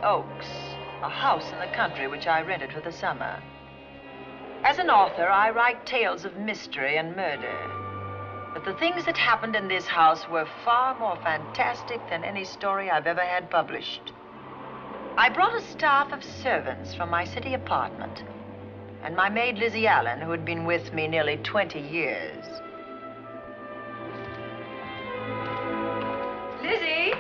Oaks, a house in the country which I rented for the summer. As an author, I write tales of mystery and murder. But the things that happened in this house were far more fantastic than any story I've ever had published. I brought a staff of servants from my city apartment, and my maid Lizzie Allen, who had been with me nearly 20 years. Lizzie?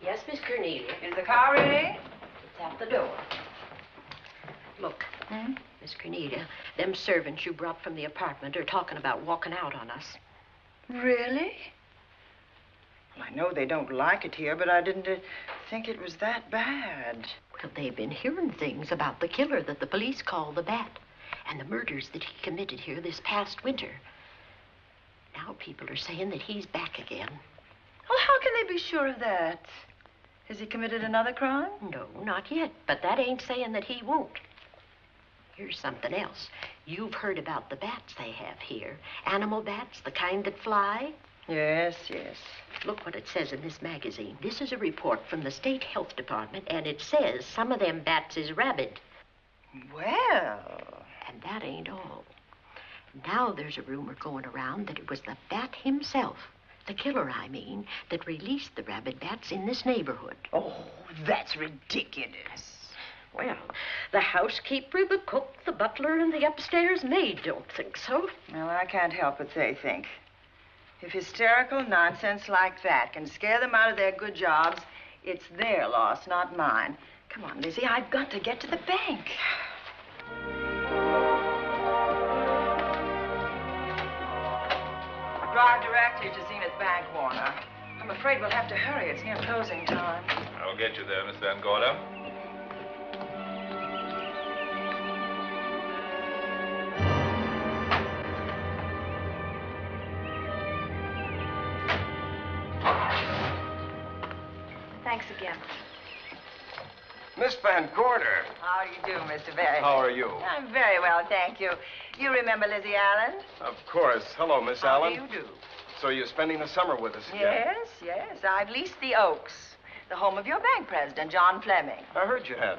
Yes, Miss Cornelia. Is the car ready? It's at the door. Look, Miss Cornelia, them servants you brought from the apartment are talking about walking out on us. Really? Well, I know they don't like it here, but I didn't think it was that bad. Well, they've been hearing things about the killer that the police call the Bat and the murders that he committed here this past winter. Now people are saying that he's back again. Well, how can they be sure of that? Has he committed another crime? No, not yet, but that ain't saying that he won't. Here's something else. You've heard about the bats they have here. Animal bats, the kind that fly. Yes, yes. Look what it says in this magazine. This is a report from the State Health Department, and it says some of them bats is rabid. Well... And that ain't all. Now there's a rumor going around that it was the bat himself, the killer, I mean, that released the rabid bats in this neighborhood. Oh, that's ridiculous. Well, the housekeeper, the cook, the butler, and the upstairs maid don't think so. Well, I can't help what they think. If hysterical nonsense like that can scare them out of their good jobs, it's their loss, not mine. Come on, Lizzie, I've got to get to the bank. Drive directly to Zenith Bank, Warner. I'm afraid we'll have to hurry. It's near closing time. I'll get you there, Miss Van Gorder. Thanks again. Miss Van Gorder. How do you do, Mr. Barry? How are you? I'm very well, thank you. You remember Lizzie Allen? Of course. Hello, Miss How Allen. do you do? So you're spending the summer with us again? Yes, yes. I've leased the Oaks, the home of your bank president, John Fleming. I heard you had.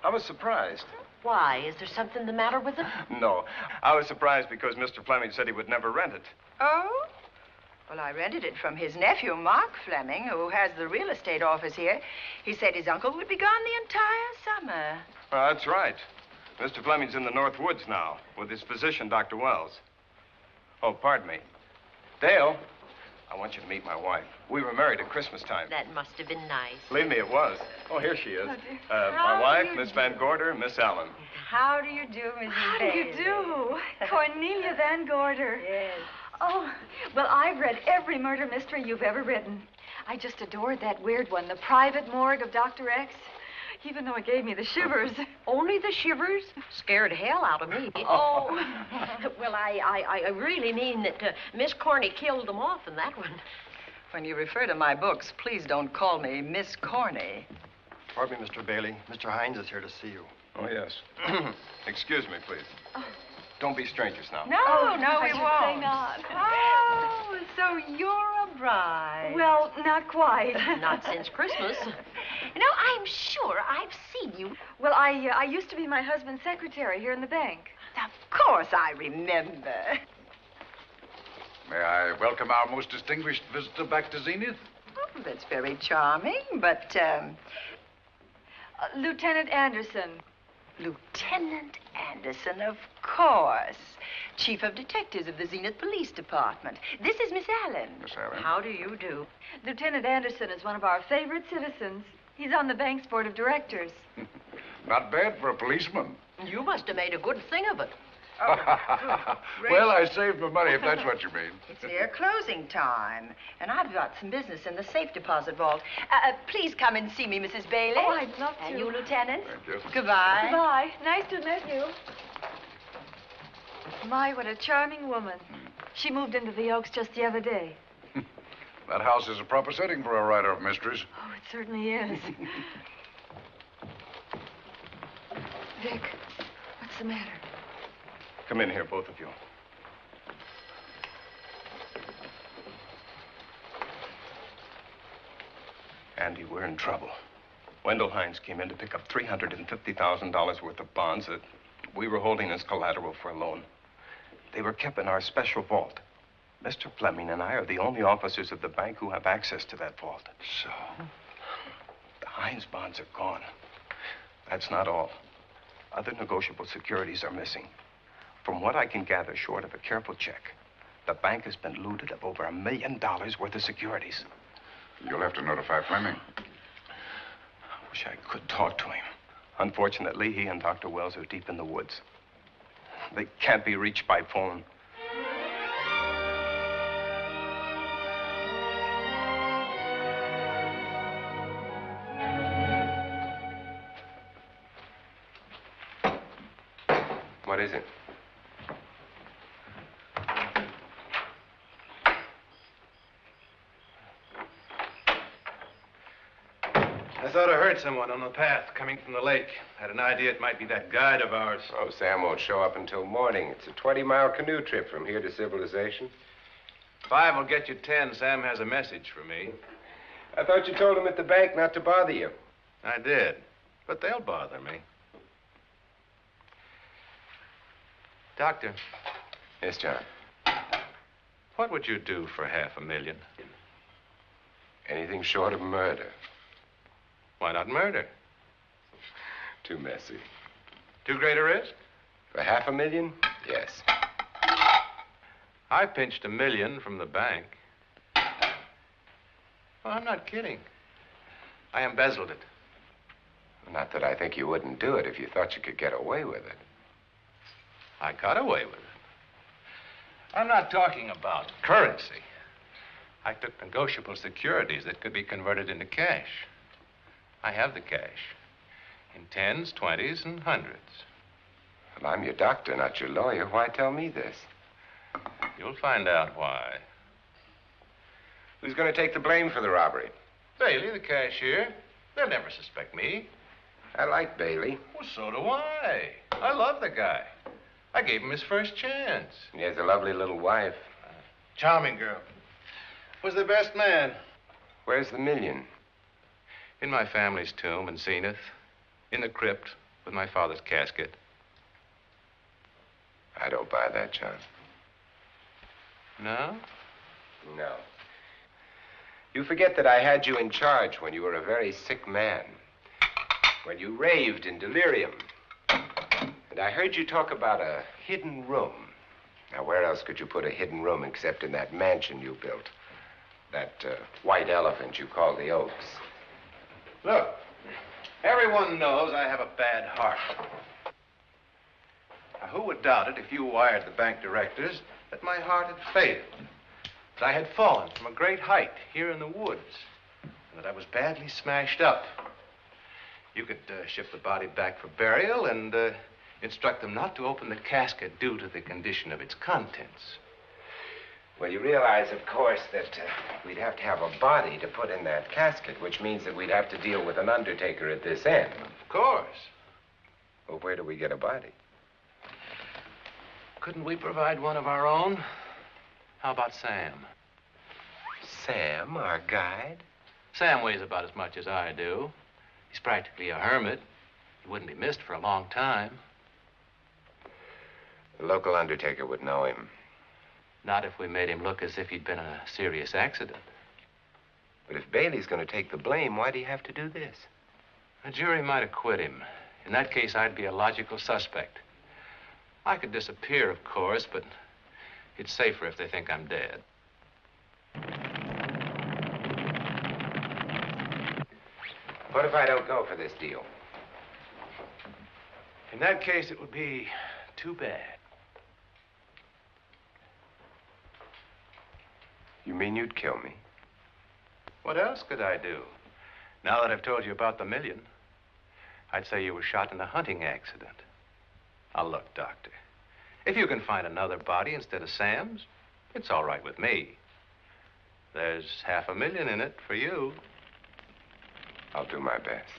I was surprised. Why? Is there something the matter with it? No. I was surprised because Mr. Fleming said he would never rent it. Oh? Well, I rented it from his nephew, Mark Fleming, who has the real estate office here. He said his uncle would be gone the entire summer. Well, that's right. Mr. Fleming's in the North Woods now with his physician, Dr. Wells. Oh, pardon me. Dale, I want you to meet my wife. We were married at Christmas time. That must have been nice. Believe me, it was. Oh, here she is. Oh, dear. My How wife, do you Miss Van Gorder, Miss Allen. How do you do, Mrs. How do you Bailey? do? Cornelia Van Gorder. Yes. Oh, well, I've read every murder mystery you've ever written. I just adored that weird one, The Private Morgue of Dr. X, even though it gave me the shivers. Only the shivers? Scared hell out of me. Oh. Well, I really mean that Miss Corney killed them off in that one. When you refer to my books, please don't call me Miss Corney. Pardon me, Mr. Bailey. Mr. Hines is here to see you. Oh, yes. Excuse me, please. Don't be strangers now. No, Oh, no, I we should won't. say not. Oh, so you're a bride. Well, not quite. Not since Christmas. No, I'm sure I've seen you. Well, I used to be my husband's secretary here in the bank. Of course I remember. May I welcome our most distinguished visitor back to Zenith? Oh, that's very charming, but, Lieutenant Anderson. Lieutenant Anderson, of course. Chief of Detectives of the Zenith Police Department. This is Miss Allen. Miss Allen. How do you do? Lieutenant Anderson is one of our favorite citizens. He's on the bank's board of directors. Not bad for a policeman. You must have made a good thing of it. Well, I saved my money, if that's what you mean. It's near closing time, and I've got some business in the safe deposit vault. Please come and see me, Mrs. Bailey. Oh, I'd love to. And you, Lieutenant. Thank you. Goodbye. Goodbye. Nice to meet you. My, what a charming woman. She moved into the Oaks just the other day. That house is a proper setting for a writer of mysteries. Oh, it certainly is. Vic, what's the matter? Come in here, both of you. Andy, we're in trouble. Wendell Hines came in to pick up $350,000 worth of bonds that we were holding as collateral for a loan. They were kept in our special vault. Mr. Fleming and I are the only officers of the bank who have access to that vault. So? The Hines bonds are gone. That's not all. Other negotiable securities are missing. From what I can gather, short of a careful check, the bank has been looted of over $1 million worth of securities. You'll have to notify Fleming. I wish I could talk to him. Unfortunately, he and Dr. Wells are deep in the woods. They can't be reached by phone. What is it? I thought I heard someone on the path coming from the lake. Had an idea it might be that guide of ours. Oh, Sam won't show up until morning. It's a 20-mile canoe trip from here to civilization. 5 will get you 10. Sam has a message for me. I thought you told him at the bank not to bother you. I did, but they'll bother me. Doctor. Yes, John. What would you do for $500,000? Anything short of murder. Why not murder? Too messy. Too great a risk? For $500,000? Yes. I pinched $1 million from the bank. Well, I'm not kidding. I embezzled it. Not that I think you wouldn't do it if you thought you could get away with it. I got away with it. I'm not talking about currency. I took negotiable securities that could be converted into cash. I have the cash in 10s, 20s, and 100s. Well, I'm your doctor, not your lawyer. Why tell me this? You'll find out why. Who's going to take the blame for the robbery? Bailey, the cashier. They'll never suspect me. I like Bailey. Well, so do I. I love the guy. I gave him his first chance. He has a lovely little wife. Charming girl. Was the best man. Where's the $1 million? In my family's tomb in Zenith. In the crypt with my father's casket. I don't buy that, John. No? No. You forget that I had you in charge when you were a very sick man. When you raved in delirium. And I heard you talk about a hidden room. Now, where else could you put a hidden room except in that mansion you built? That white elephant you call the Oaks. Look, everyone knows I have a bad heart. Now, who would doubt it if you wired the bank directors that my heart had failed? That I had fallen from a great height here in the woods. And that I was badly smashed up. You could ship the body back for burial and instruct them not to open the casket due to the condition of its contents. Well, you realize, of course, that we'd have to have a body to put in that casket, which means that we'd have to deal with an undertaker at this end. Of course. Well, where do we get a body? Couldn't we provide one of our own? How about Sam? Sam, our guide? Sam weighs about as much as I do. He's practically a hermit. He wouldn't be missed for a long time. The local undertaker would know him. Not if we made him look as if he'd been in a serious accident. But if Bailey's going to take the blame, why'd he have to do this? The jury might acquit him. In that case, I'd be a logical suspect. I could disappear, of course, but it's safer if they think I'm dead. What if I don't go for this deal? In that case, it would be too bad. You mean you'd kill me? What else could I do? Now that I've told you about the $1 million, I'd say you were shot in a hunting accident. Now, look, Doctor, if you can find another body instead of Sam's, it's all right with me. There's $500,000 in it for you. I'll do my best.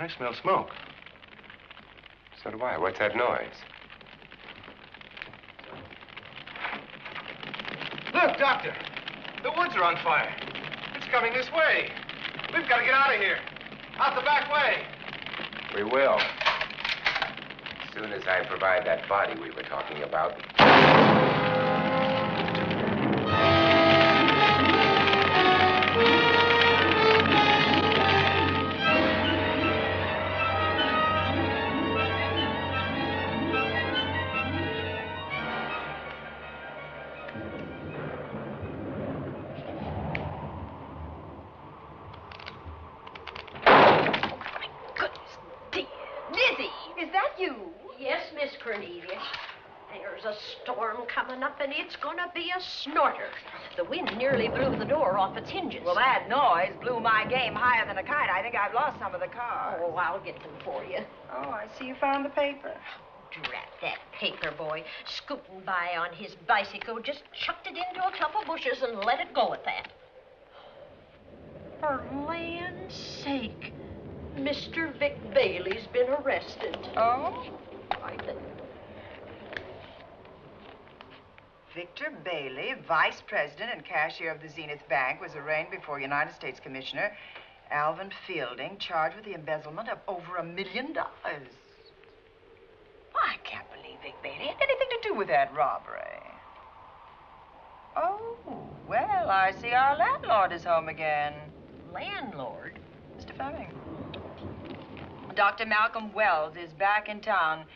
I smell smoke. So do I. What's that noise? Look, Doctor, the woods are on fire. It's coming this way. We've got to get out of here. Out the back way. We will. As soon as I provide that body we were talking about. There's a storm coming up, and it's gonna be a snorter. The wind nearly blew the door off its hinges. Well, that noise blew my game higher than a kite. I think I've lost some of the cars. Oh, I'll get them for you. Oh, I see you found the paper. Drat that paper boy, scooting by on his bicycle, just chucked it into a clump of bushes and let it go at that. For land's sake, Mr. Vic Bailey's been arrested. Oh? I think. Victor Bailey, vice president and cashier of the Zenith Bank, was arraigned before United States Commissioner Alvin Fielding, charged with the embezzlement of over $1 million. I can't believe Vic Bailey had anything to do with that robbery. Oh, well, I see our landlord is home again. Landlord? Mr. Fleming. Dr. Malcolm Wells is back in town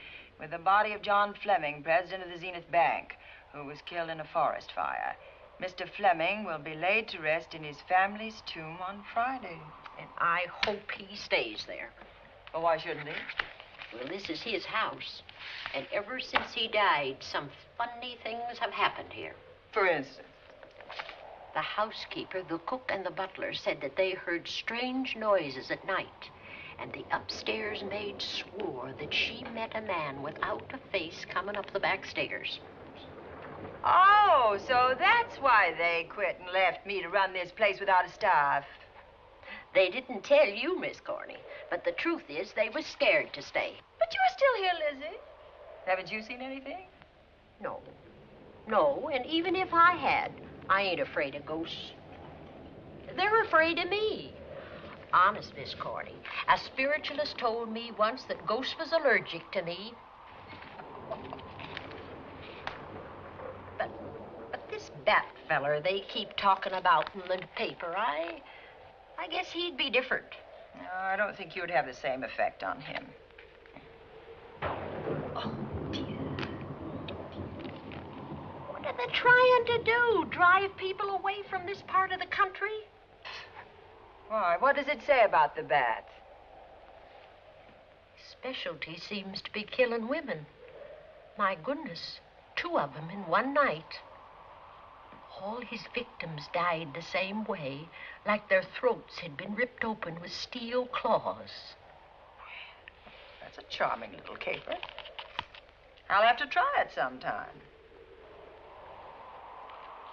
with the body of John Fleming, president of the Zenith Bank, who was killed in a forest fire. Mr. Fleming will be laid to rest in his family's tomb on Friday. And I hope he stays there. Well, why shouldn't he? Well, this is his house. And ever since he died, some funny things have happened here. For instance? The housekeeper, the cook, and the butler said that they heard strange noises at night. And the upstairs maid swore that she met a man without a face coming up the back stairs. Oh, so that's why they quit and left me to run this place without a staff. They didn't tell you, Miss Corney, but the truth is they was scared to stay. But you're still here, Lizzie. Haven't you seen anything? No. No, and even if I had, I ain't afraid of ghosts. They're afraid of me. Honest, Miss Corney, a spiritualist told me once that ghosts was allergic to me. But this Bat feller they keep talking about in the paper, I guess he'd be different. No, I don't think you'd have the same effect on him. Oh, dear. What are they trying to do? Drive people away from this part of the country? Why, what does it say about the Bat? Specialty seems to be killing women. My goodness, 2 of them in one night. All his victims died the same way, like their throats had been ripped open with steel claws. That's a charming little caper. I'll have to try it sometime.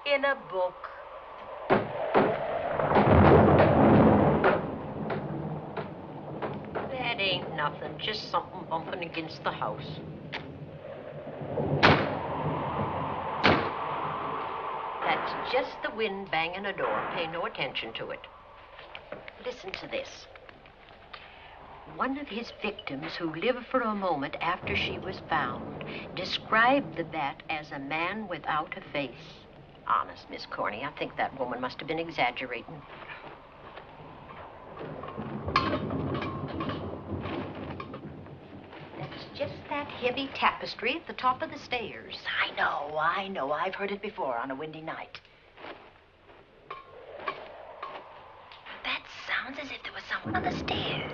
In a book. That ain't nothing, just something bumping against the house. That's just the wind banging a door. Pay no attention to it. Listen to this. One of his victims, who lived for a moment after she was found, described the Bat as a man without a face. Honest, Miss Corney, I think that woman must have been exaggerating. That's just that heavy tapestry at the top of the stairs. I know. I've heard it before on a windy night. That sounds as if there was someone on the stairs.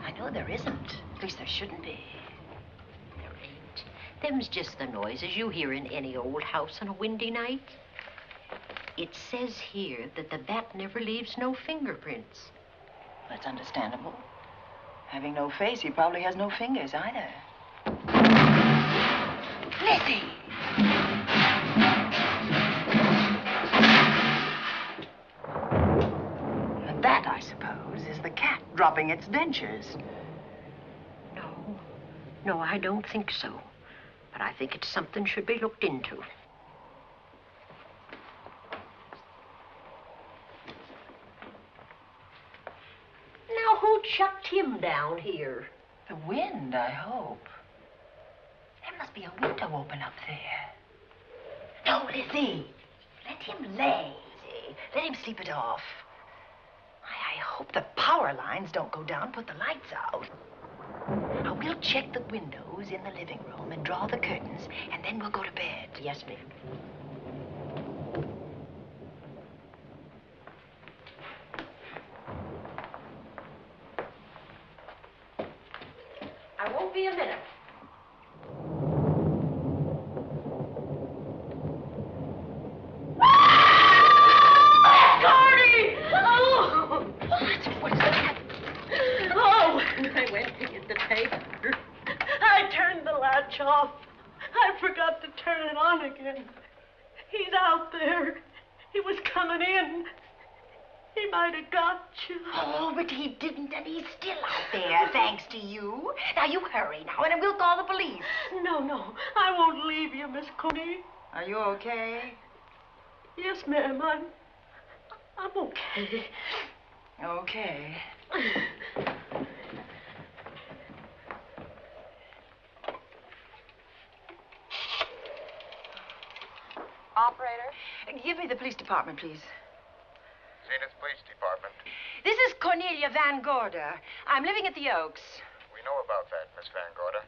I know there isn't. At least there shouldn't be. There ain't. Them's just the noises you hear in any old house on a windy night. It says here that the Bat never leaves no fingerprints. That's understandable. Having no face, he probably has no fingers either. Lizzie! And that, I suppose, is the cat dropping its dentures. No, I don't think so. But I think it's something should be looked into. Who chucked him down here? The wind, I hope. There must be a window open up there. No, Lizzie. Let him lay. Let him sleep it off. I hope the power lines don't go down, put the lights out. Now, we'll check the windows in the living room and draw the curtains, and then we'll go to bed. Yes, ma'am. I won't be a minute. I turned the latch off. I forgot to turn it on again. He's out there. He was coming in. He might have got you. Oh, but he didn't, and he's still out there, thanks to you. Now, you hurry now, and we'll call the police. No, I won't leave you, Miss Coney. Are you okay? Yes, ma'am, I'm okay. Okay. Operator? Give me the police department, please. Zenith Police Department. This is Cornelia Van Gorder. I'm living at the Oaks. We know about that, Miss Van Gorder.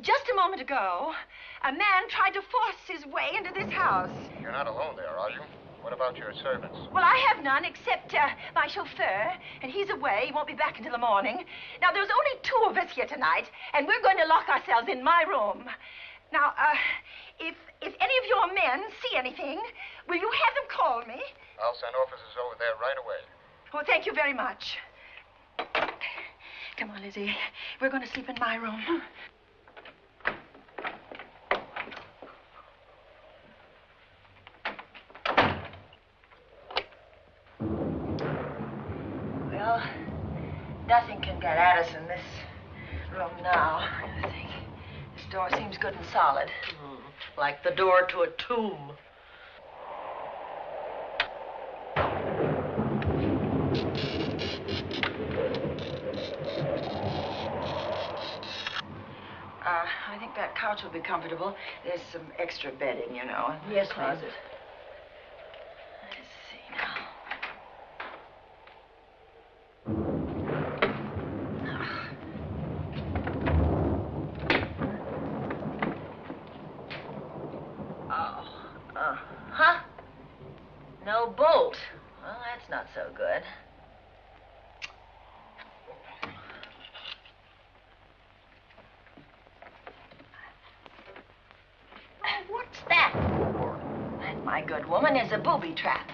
Just a moment ago, a man tried to force his way into this house. You're not alone there, are you? What about your servants? Well, I have none except my chauffeur, and he's away. He won't be back until the morning. Now, there's only 2 of us here tonight, and we're going to lock ourselves in my room. Now, if any of your men see anything, will you have them call me? I'll send officers over there right away. Oh, thank you very much. Come on, Lizzie. We're going to sleep in my room. Well, nothing can get at us in this room now, I think. This door seems good and solid. Like the door to a tomb. I think that couch will be comfortable. There's some extra bedding, you know. Yes, closet. ma'am. Let's see now. Huh? No bolt. Well, that's not so good. What's that for? That, my good woman, is a booby trap.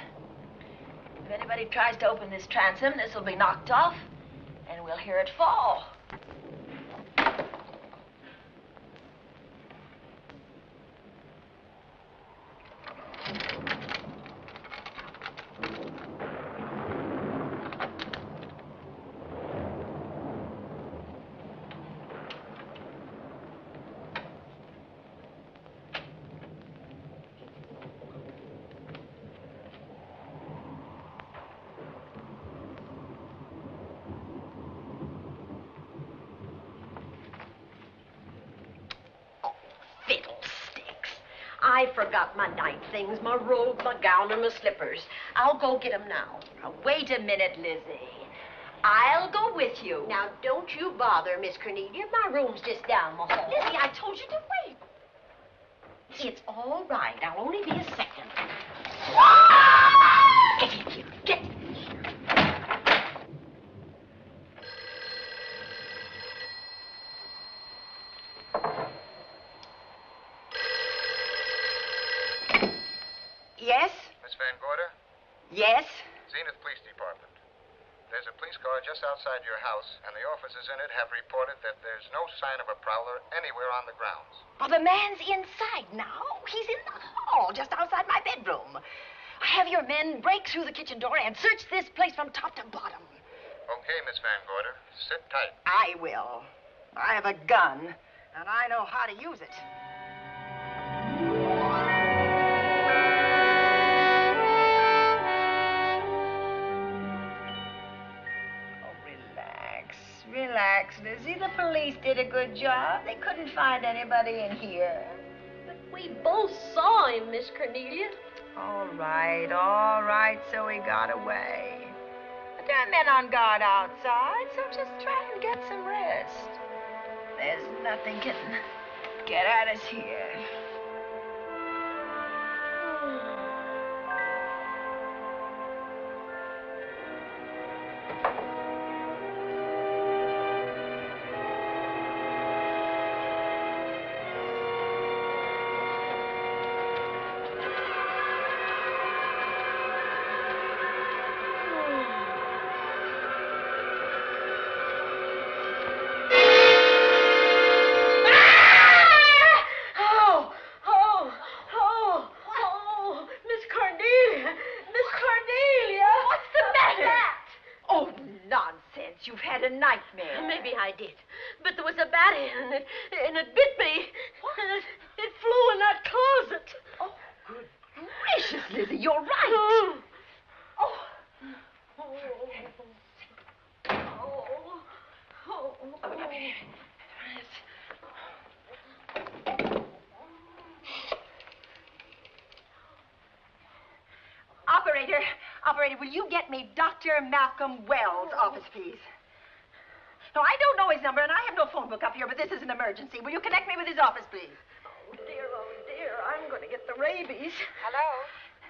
If anybody tries to open this transom, this will be knocked off, and we'll hear it fall. I forgot my night things, my robe, my gown, and my slippers. I'll go get them now. Now, wait a minute, Lizzie. I'll go with you. Now, don't you bother, Miss Cornelia. My room's just down the hall. Lizzie, I told you to wait. It's all right. I'll only be a second. Get in here. Get in here. Yes? Miss Van Gorder? Yes? Zenith Police Department. There's a police car just outside your house, and the officers in it have reported that there's no sign of a prowler anywhere on the grounds. Oh, the man's inside now. He's in the hall, just outside my bedroom. Have your men break through the kitchen door and search this place from top to bottom. Okay, Miss Van Gorder. Sit tight. I will. I have a gun, and I know how to use it. Oh, relax. Relax, Lizzie. The police did a good job. They couldn't find anybody in here. But we both saw him, Miss Cornelia. All right, so he got away. But there are men on guard outside, so just try and get some rest. There's nothing can get at us here. You've had a nightmare. Maybe I did. But there was a bat and it bit me. What? And it flew in that closet. Oh, good gracious, Lizzie, you're right. Operator, will you get me Dr. Malcolm Wells' office, please? No, I don't know his number, and I have no phone book up here, but this is an emergency. Will you connect me with his office, please? Oh, dear, I'm going to get the rabies. Hello?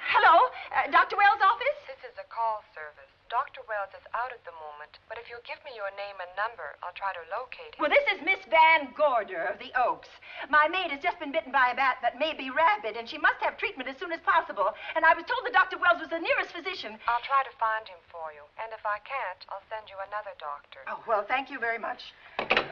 Hello? Dr. Wells' office? This is a call service. Dr. Wells is out at the moment, but if you'll give me your name and number, I'll try to locate him. Well, this is Miss Van Gorder of the Oaks. My maid has just been bitten by a bat that may be rabid, and she must have treatment as soon as possible. And I was told that Dr. Wells was the nearest physician. I'll try to find him for you, and if I can't, I'll send you another doctor. Oh, well, thank you very much.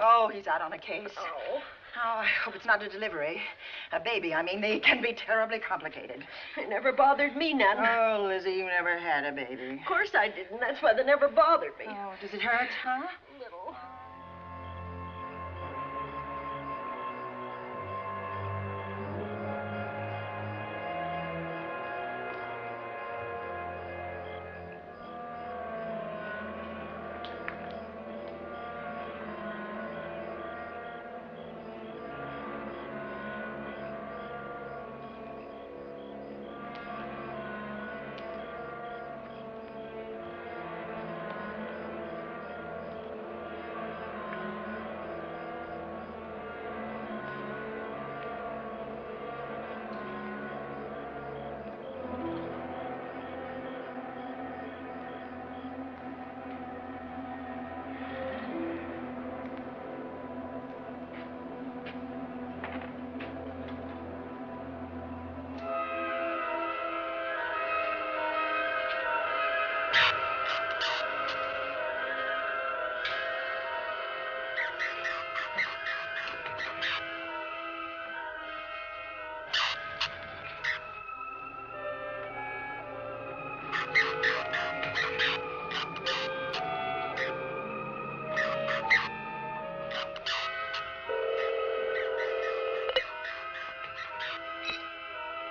Oh, he's out on a case. Oh. Oh, I hope it's not a delivery. A baby, I mean. They can be terribly complicated. It never bothered me none. Oh, Lizzie, you never had a baby. Of course I didn't. That's why they never bothered me. Oh, does it hurt, huh? Little.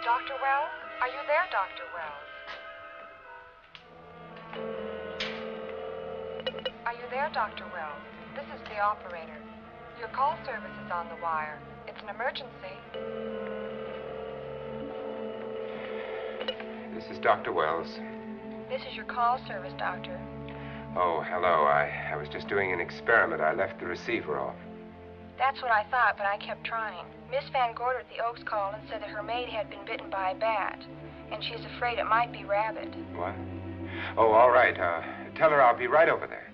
Dr. Wells? Are you there, Dr. Wells? Are you there, Dr. Wells? This is the operator. Your call service is on the wire. It's an emergency. This is Dr. Wells. This is your call service, Doctor. Oh, hello. I was just doing an experiment. I left the receiver off. That's what I thought, but I kept trying. Miss Van Gorder at the Oaks called and said that her maid had been bitten by a bat, and she's afraid it might be rabid. What? Oh, all right. Tell her I'll be right over there.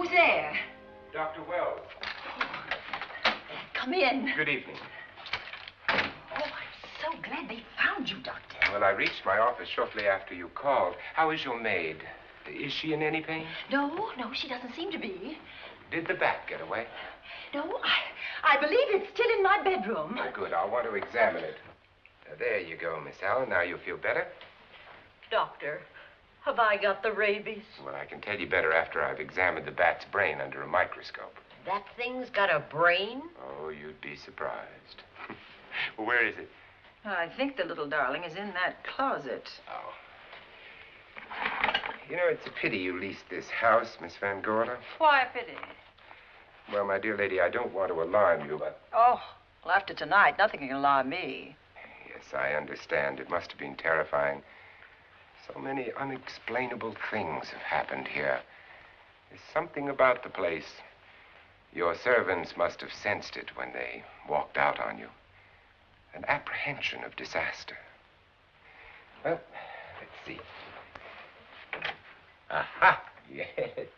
Who's there? Dr. Wells. Come in. Good evening. Oh, I'm so glad they found you, Doctor. Well, I reached my office shortly after you called. How is your maid? Is she in any pain? No, she doesn't seem to be. Did the bat get away? No, I believe it's still in my bedroom. Oh, good. I'll want to examine it. There you go, Miss Allen. Now you feel better? Doctor, have I got the rabies? Well, I can tell you better after I've examined the bat's brain under a microscope. That thing's got a brain? Oh, you'd be surprised. Well, where is it? I think the little darling is in that closet. Oh. You know, it's a pity you leased this house, Miss Van Gorder. Why a pity? Well, my dear lady, I don't want to alarm you, but... Oh, well, after tonight, nothing can alarm me. Yes, I understand. It must have been terrifying. So many unexplainable things have happened here. There's something about the place. Your servants must have sensed it when they walked out on you. An apprehension of disaster. Well, let's see. Aha! Yes.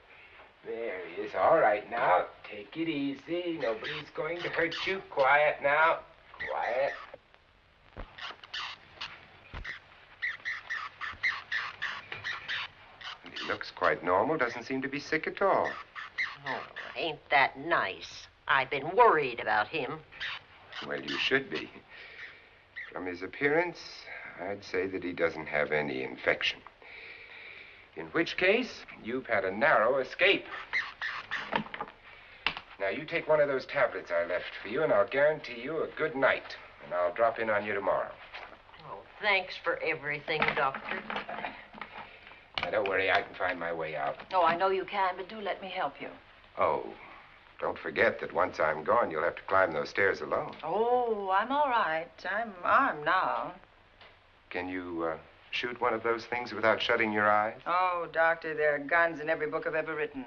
There he is. All right, now. Take it easy. Nobody's going to hurt you. Quiet now. Quiet. He looks quite normal. Doesn't seem to be sick at all. Oh, ain't that nice? I've been worried about him. Well, you should be. From his appearance, I'd say that he doesn't have any infection. In which case, you've had a narrow escape. Now, you take one of those tablets I left for you, and I'll guarantee you a good night. And I'll drop in on you tomorrow. Oh, thanks for everything, Doctor. Now, don't worry, I can find my way out. Oh, I know you can, but do let me help you. Oh, don't forget that once I'm gone, you'll have to climb those stairs alone. Oh, I'm all right. I'm armed now. Can you shoot one of those things without shutting your eyes? Oh, Doctor, there are guns in every book I've ever written.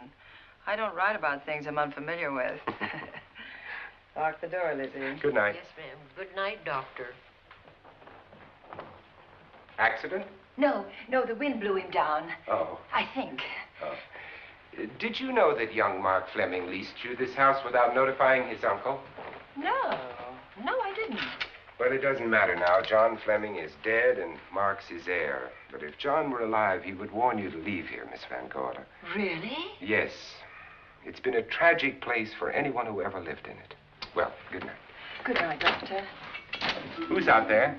I don't write about things I'm unfamiliar with. Lock the door, Lizzie. Good night. Yes, ma'am. Good night, Doctor. Accident? No, the wind blew him down. Oh. I think. Oh. Did you know that young Mark Fleming leased you this house without notifying his uncle? No, I didn't. Well, it doesn't matter now. John Fleming is dead and Mark's his heir. But if John were alive, he would warn you to leave here, Miss Van Gorder. Really? Yes. It's been a tragic place for anyone who ever lived in it. Well, good night. Good night, Doctor. Who's out there?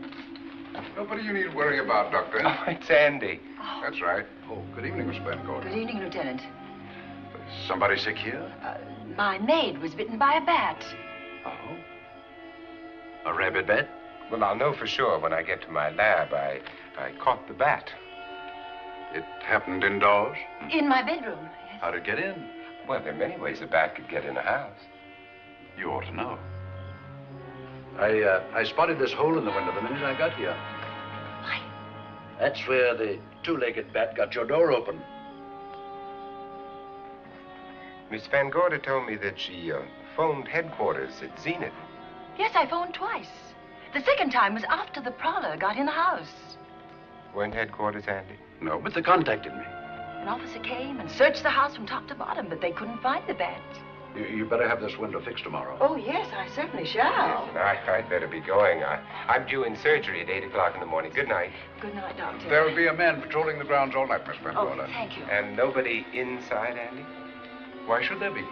Nobody you need worry about, Doctor. Oh, it's Andy. That's right. Oh, good evening, Miss Van Gorder. Good evening, Lieutenant. Somebody sick here? My maid was bitten by a bat. Oh? A rabid bat? Well, I'll know for sure when I get to my lab. I caught the bat. It happened indoors? In my bedroom. Yes. How'd it get in? Well, there are many ways a bat could get in a house. You ought to know. I spotted this hole in the window the minute I got here. Why? That's where the two-legged bat got your door open. Miss Van Gorder told me that she phoned headquarters at Zenith. Yes, I phoned twice. The second time was after the prowler got in the house. Weren't headquarters, Andy? No, but they contacted me. An officer came and searched the house from top to bottom, but they couldn't find the bat. You better have this window fixed tomorrow. Oh, yes, I certainly shall. I'd better be going. I'm due in surgery at 8 o'clock in the morning. Good night. Good night, Doctor. There will be a man patrolling the grounds all night, Miss Van Oh, Gorder. thank you. And nobody inside, Andy? Why should there be?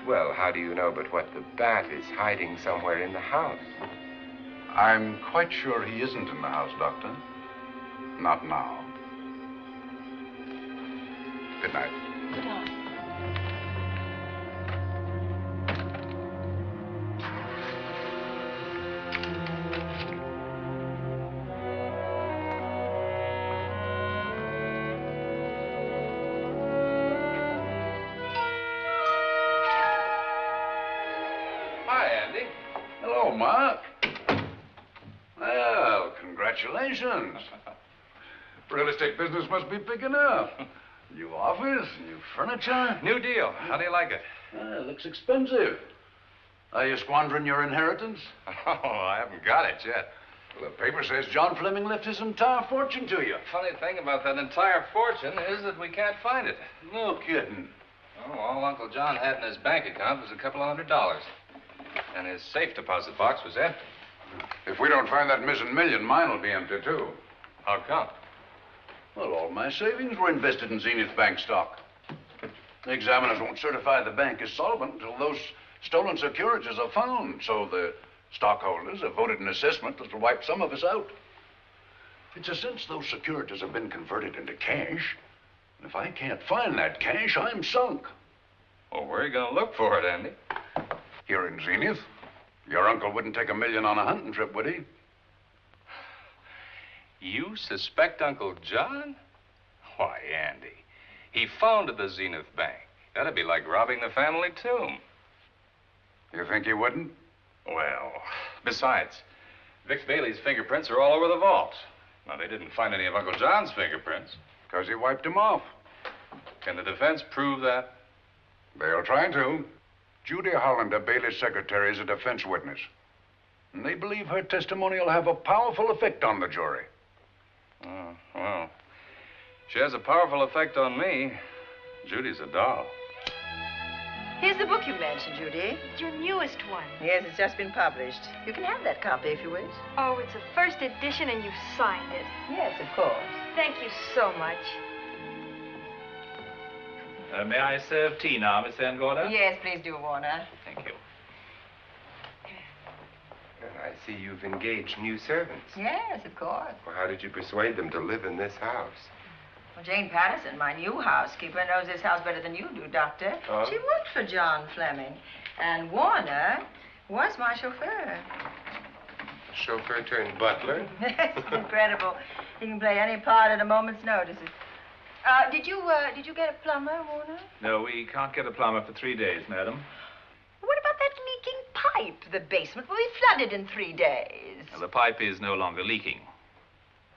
Well, how do you know but what the bat is hiding somewhere in the house? I'm quite sure he isn't in the house, Doctor. Not now. Good night. Good night. Hi, Andy. Hello, Mark. Well, congratulations. Real estate business must be picking up. New office, new furniture. New deal. How do you like it? It looks expensive. Are you squandering your inheritance? Oh, I haven't got it yet. Well, the paper says John Fleming left his entire fortune to you. Funny thing about that entire fortune is that we can't find it. No kidding. Oh, all Uncle John had in his bank account was a couple of $100. And his safe deposit box was empty. If we don't find that missing million, mine will be empty, too. How come? Well, all my savings were invested in Zenith Bank stock. The examiners won't certify the bank as solvent until those stolen securities are found. So the stockholders have voted an assessment that'll wipe some of us out. It's a since those securities have been converted into cash. And if I can't find that cash, I'm sunk. Well, where are you going to look for it, Andy? Here in Zenith. Your uncle wouldn't take $1 million on a hunting trip, would he? You suspect Uncle John? Why, Andy, he founded the Zenith Bank. That'd be like robbing the family tomb. You think he wouldn't? Well, besides, Vic Bailey's fingerprints are all over the vault. Now, they didn't find any of Uncle John's fingerprints. Because he wiped them off. Can the defense prove that? They'll try to. Judy Hollander, Bailey's secretary, is a defense witness. And they believe her testimony will have a powerful effect on the jury. Oh, well, she has a powerful effect on me. Judy's a doll. Here's the book you mentioned, Judy. It's your newest one. Yes, it's just been published. You can have that copy if you wish. Oh, it's a first edition and you've signed it. Yes, of course. Thank you so much. May I serve tea now, Miss Van Gorder? Yes, please do, Warner. Thank you. I see you've engaged new servants. Yes, of course. Well, how did you persuade them to live in this house? Well, Jane Patterson, my new housekeeper, knows this house better than you do, Doctor. Oh? She worked for John Fleming. And Warner was my chauffeur. Chauffeur turned butler? It's incredible. He can play any part at a moment's notice. Did you get a plumber, Warner? No, we can't get a plumber for 3 days, madam. What about that leaking pipe? The basement will be flooded in 3 days. Well, the pipe is no longer leaking.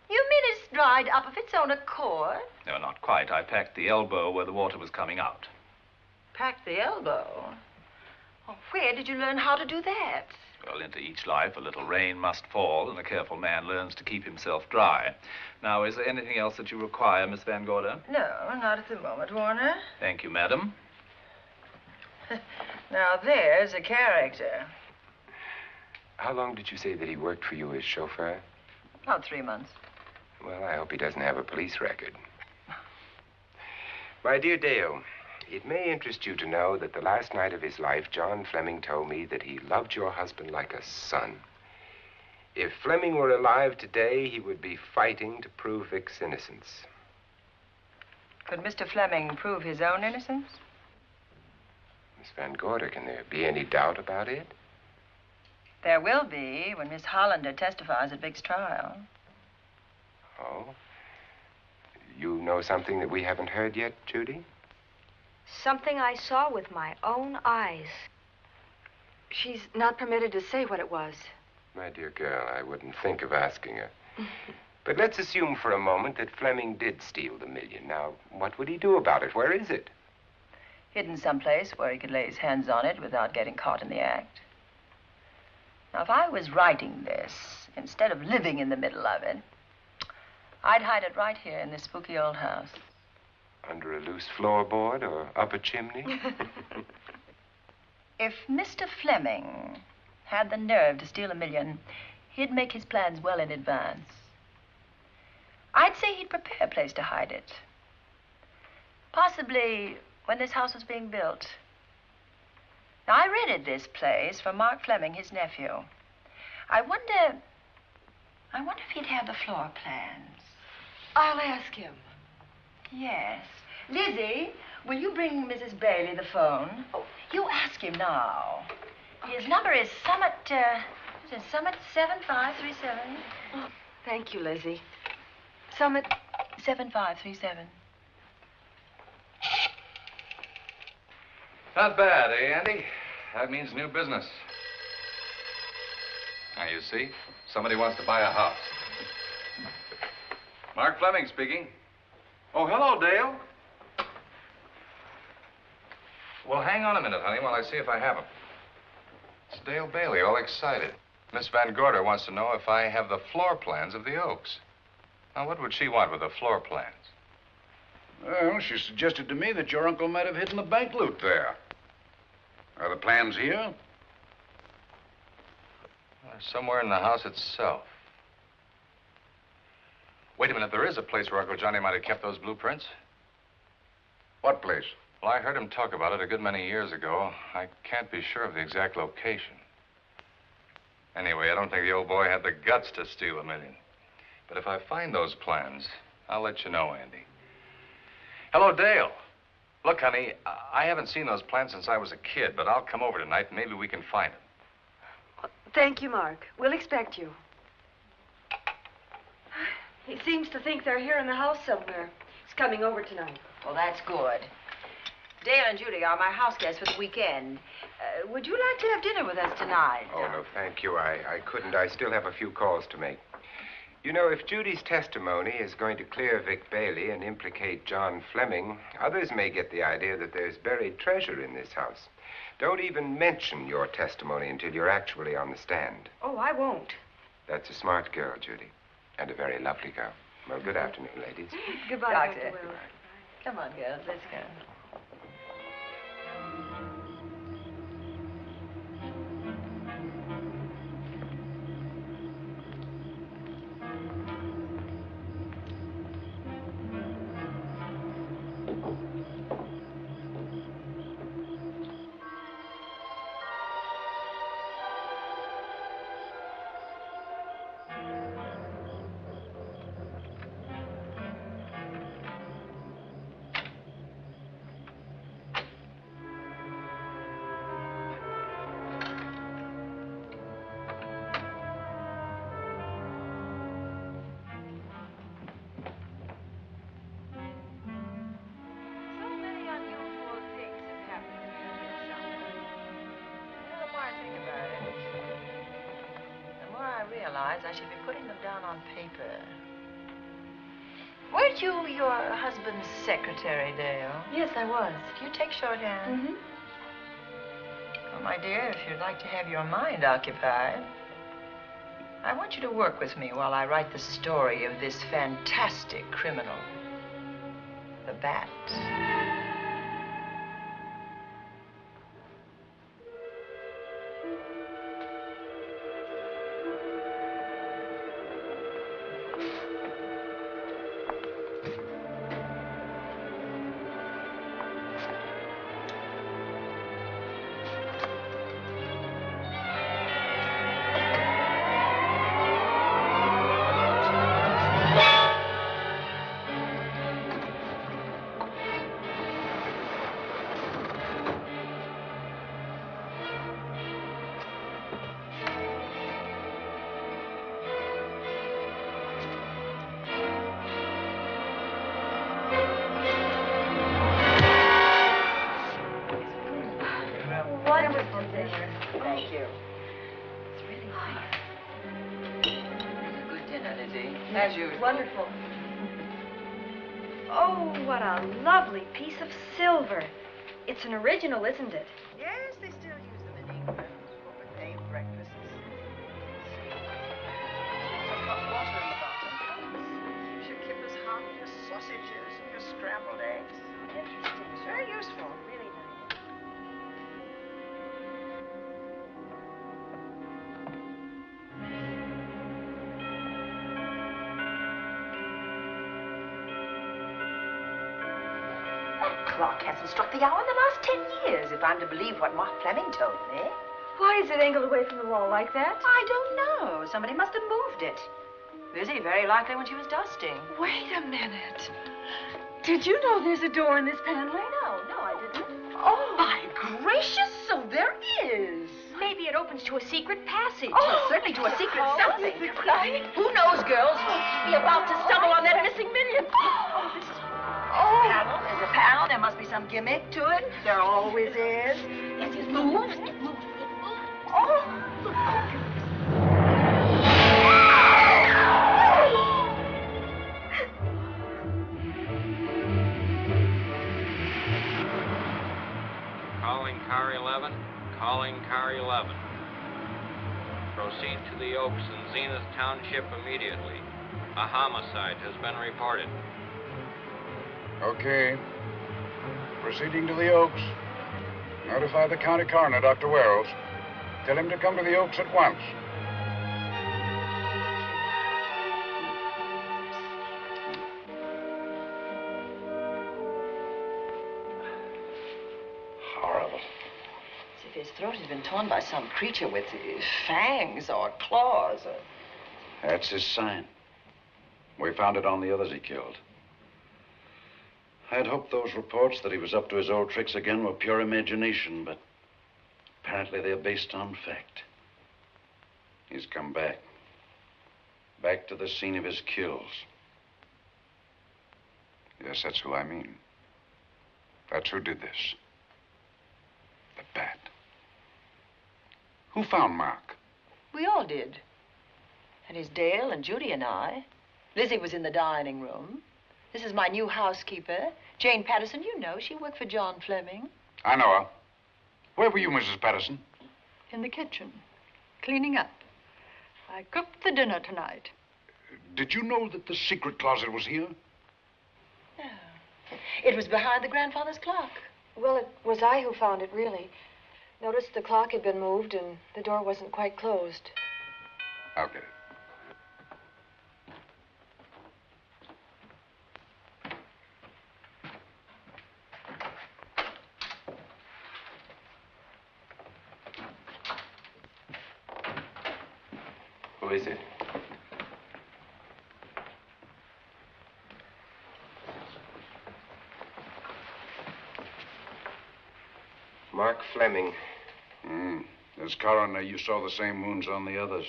You mean it's dried up of its own accord? No, not quite. I packed the elbow where the water was coming out. Packed the elbow? Oh, where did you learn how to do that? Well, into each life, a little rain must fall, and a careful man learns to keep himself dry. Now, is there anything else that you require, Miss Van Gorder? No, not at the moment, Warner. Thank you, madam. Now, there's a character. How long did you say that he worked for you as chauffeur? About 3 months. Well, I hope he doesn't have a police record. My dear Dale, it may interest you to know that the last night of his life, John Fleming told me that he loved your husband like a son. If Fleming were alive today, he would be fighting to prove Vic's innocence. Could Mr. Fleming prove his own innocence? Miss Van Gorder, can there be any doubt about it? There will be when Miss Hollander testifies at Vic's trial. Oh? You know something that we haven't heard yet, Judy? Something I saw with my own eyes. She's not permitted to say what it was. My dear girl, I wouldn't think of asking her. But let's assume for a moment that Fleming did steal the $1 million. Now, what would he do about it? Where is it? Hidden someplace where he could lay his hands on it without getting caught in the act. Now, if I was writing this, instead of living in the middle of it, I'd hide it right here in this spooky old house. Under a loose floorboard or up a chimney? If Mr. Fleming had the nerve to steal $1 million, he'd make his plans well in advance. I'd say he'd prepare a place to hide it. Possibly when this house was being built. Now, I rented this place from Mark Fleming, his nephew. I wonder if he'd have the floor plans. I'll ask him. Yes. Lizzie, will you bring Mrs. Bailey the phone? Oh, you ask him now. His number is Summit 7537. Oh, thank you, Lizzie. Summit 7537. Not bad, eh, Andy? That means new business. Now, you see, somebody wants to buy a house. Mark Fleming speaking. Oh, hello, Dale. Well, hang on a minute, honey, while I see if I have him. It's Dale Bailey, all excited. Miss Van Gorder wants to know if I have the floor plans of the Oaks. Now, what would she want with the floor plans? Well, she suggested to me that your uncle might have hidden the bank loot there. Are the plans here? Somewhere in the house itself. Wait a minute, there is a place where Uncle Johnny might have kept those blueprints. What place? Well, I heard him talk about it a good many years ago. I can't be sure of the exact location. Anyway, I don't think the old boy had the guts to steal $1 million. But if I find those plans, I'll let you know, Andy. Hello, Dale. Look, honey, I haven't seen those plans since I was a kid, but I'll come over tonight and maybe we can find them. Thank you, Mark. We'll expect you. He seems to think they're here in the house somewhere. He's coming over tonight. Well, that's good. Dale and Judy are my house guests for the weekend. Would you like to have dinner with us tonight? Oh, no, thank you. I couldn't. I still have a few calls to make. You know, if Judy's testimony is going to clear Vic Bailey and implicate John Fleming, others may get the idea that there's buried treasure in this house. Don't even mention your testimony until you're actually on the stand. Oh, I won't. That's a smart girl, Judy, and a very lovely girl. Well, good afternoon, ladies. Goodbye, Doctor. Dr. Will. Come on, girls, let's go. I should be putting them down on paper. Weren't you your husband's secretary, Dale? Yes, I was. Do you take shorthand? Mm-hmm. Well, my dear, if you'd like to have your mind occupied, I want you to work with me while I write the story of this fantastic criminal, the Bat. Thank you. It's really nice. Good dinner, Lizzie. As usual. Wonderful. Oh, what a lovely piece of silver. It's an original, isn't it? Yes, they still use them in England for buffet breakfasts. Some hot water in the bottom. Should keep us hot, your sausages and your scrambled eggs. Interesting. It's very useful. Really nice. Clock hasn't struck the hour in the last 10 years, if I'm to believe what Mark Fleming told me. Why is it angled away from the wall like that? I don't know. Somebody must have moved it. Lizzie, very likely when she was dusting. Wait a minute. Did you know there's a door in this paneling? No, I didn't. Oh, my gracious, so there is. Maybe it opens to a secret passage. Oh, certainly to a secret something. Who knows, girls? We'll be about to stumble on that missing million. Oh, this is... Oh. There's a panel. There must be some gimmick to it. There always is. Yes, it moves. It moves. Oh. Calling car 11. Calling car 11. Proceed to the Oaks in Zenith Township immediately. A homicide has been reported. Okay. Proceeding to the Oaks. Notify the county coroner, Dr. Wells. Tell him to come to the Oaks at once. Horrible. As if his throat had been torn by some creature with fangs or claws. That's his sign. We found it on the others he killed. I'd hoped those reports that he was up to his old tricks again were pure imagination, but apparently they're based on fact. He's come back. Back to the scene of his kills. Yes, that's who I mean. That's who did this. The Bat. Who found Mark? We all did. And it's Dale and Judy and I. Lizzie was in the dining room. This is my new housekeeper, Jane Patterson. You know, she worked for John Fleming. I know her. Where were you, Mrs. Patterson? In the kitchen, cleaning up. I cooked the dinner tonight. Did you know that the secret closet was here? No. It was behind the grandfather's clock. Well, it was I who found it, really. Noticed the clock had been moved and the door wasn't quite closed. I'll get it. Who is it? Mark Fleming. As coroner, you saw the same wounds on the others.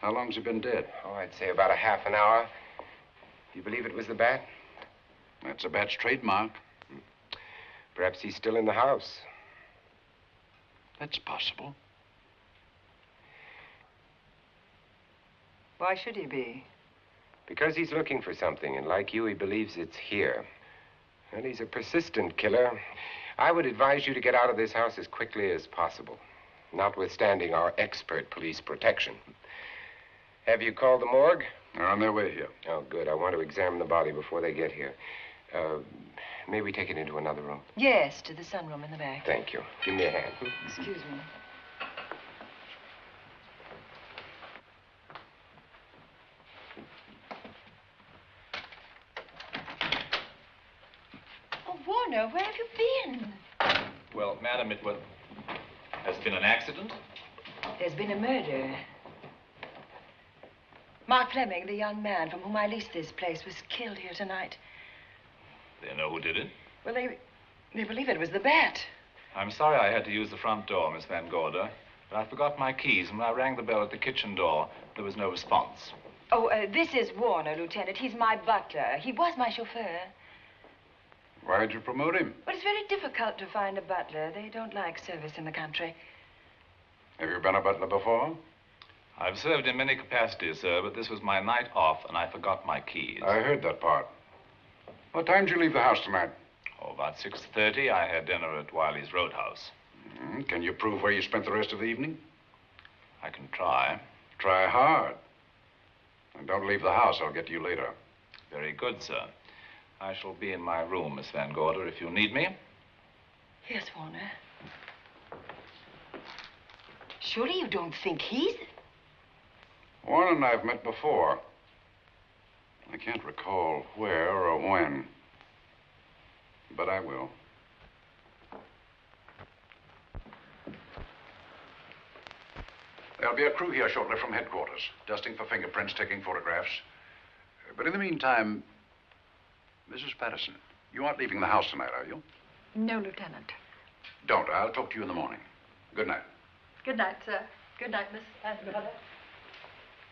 How long's he been dead? Oh, I'd say about a half an hour. You believe it was the Bat? That's the Bat's trademark. Perhaps he's still in the house. That's possible. Why should he be? Because he's looking for something, and like you, he believes it's here. And he's a persistent killer. I would advise you to get out of this house as quickly as possible, notwithstanding our expert police protection. Have you called the morgue? They're on their way here. Oh, good. I want to examine the body before they get here. May we take it into another room? Yes, to the sunroom in the back. Thank you. Give me a hand. Excuse me. Oh, Warner, where have you been? Well, madam, has been an accident? There's been a murder. Mark Fleming, the young man from whom I leased this place, was killed here tonight. They know who did it? Well, they believe it was the Bat. I'm sorry I had to use the front door, Miss Van Gorder, but I forgot my keys, and when I rang the bell at the kitchen door, there was no response. Oh, this is Warner, Lieutenant. He's my butler. He was my chauffeur. Why'd you promote him? But it's very difficult to find a butler. They don't like service in the country. Have you been a butler before? I've served in many capacities, sir, but this was my night off, and I forgot my keys. I heard that part. What time did you leave the house tonight? Oh, about 6:30. I had dinner at Wiley's Roadhouse. Can you prove where you spent the rest of the evening? I can try. Try hard. And don't leave the house. I'll get to you later. Very good, sir. I shall be in my room, Miss Van Gorder, if you need me. Yes, Warner. Surely you don't think he's... Warren and I've met before. I can't recall where or when, but I will. There'll be a crew here shortly from headquarters, dusting for fingerprints, taking photographs. But in the meantime, Mrs. Patterson, you aren't leaving the house tonight, are you? No, Lieutenant. Don't. I'll talk to you in the morning. Good night. Good night, sir. Good night, Miss Van Gorder.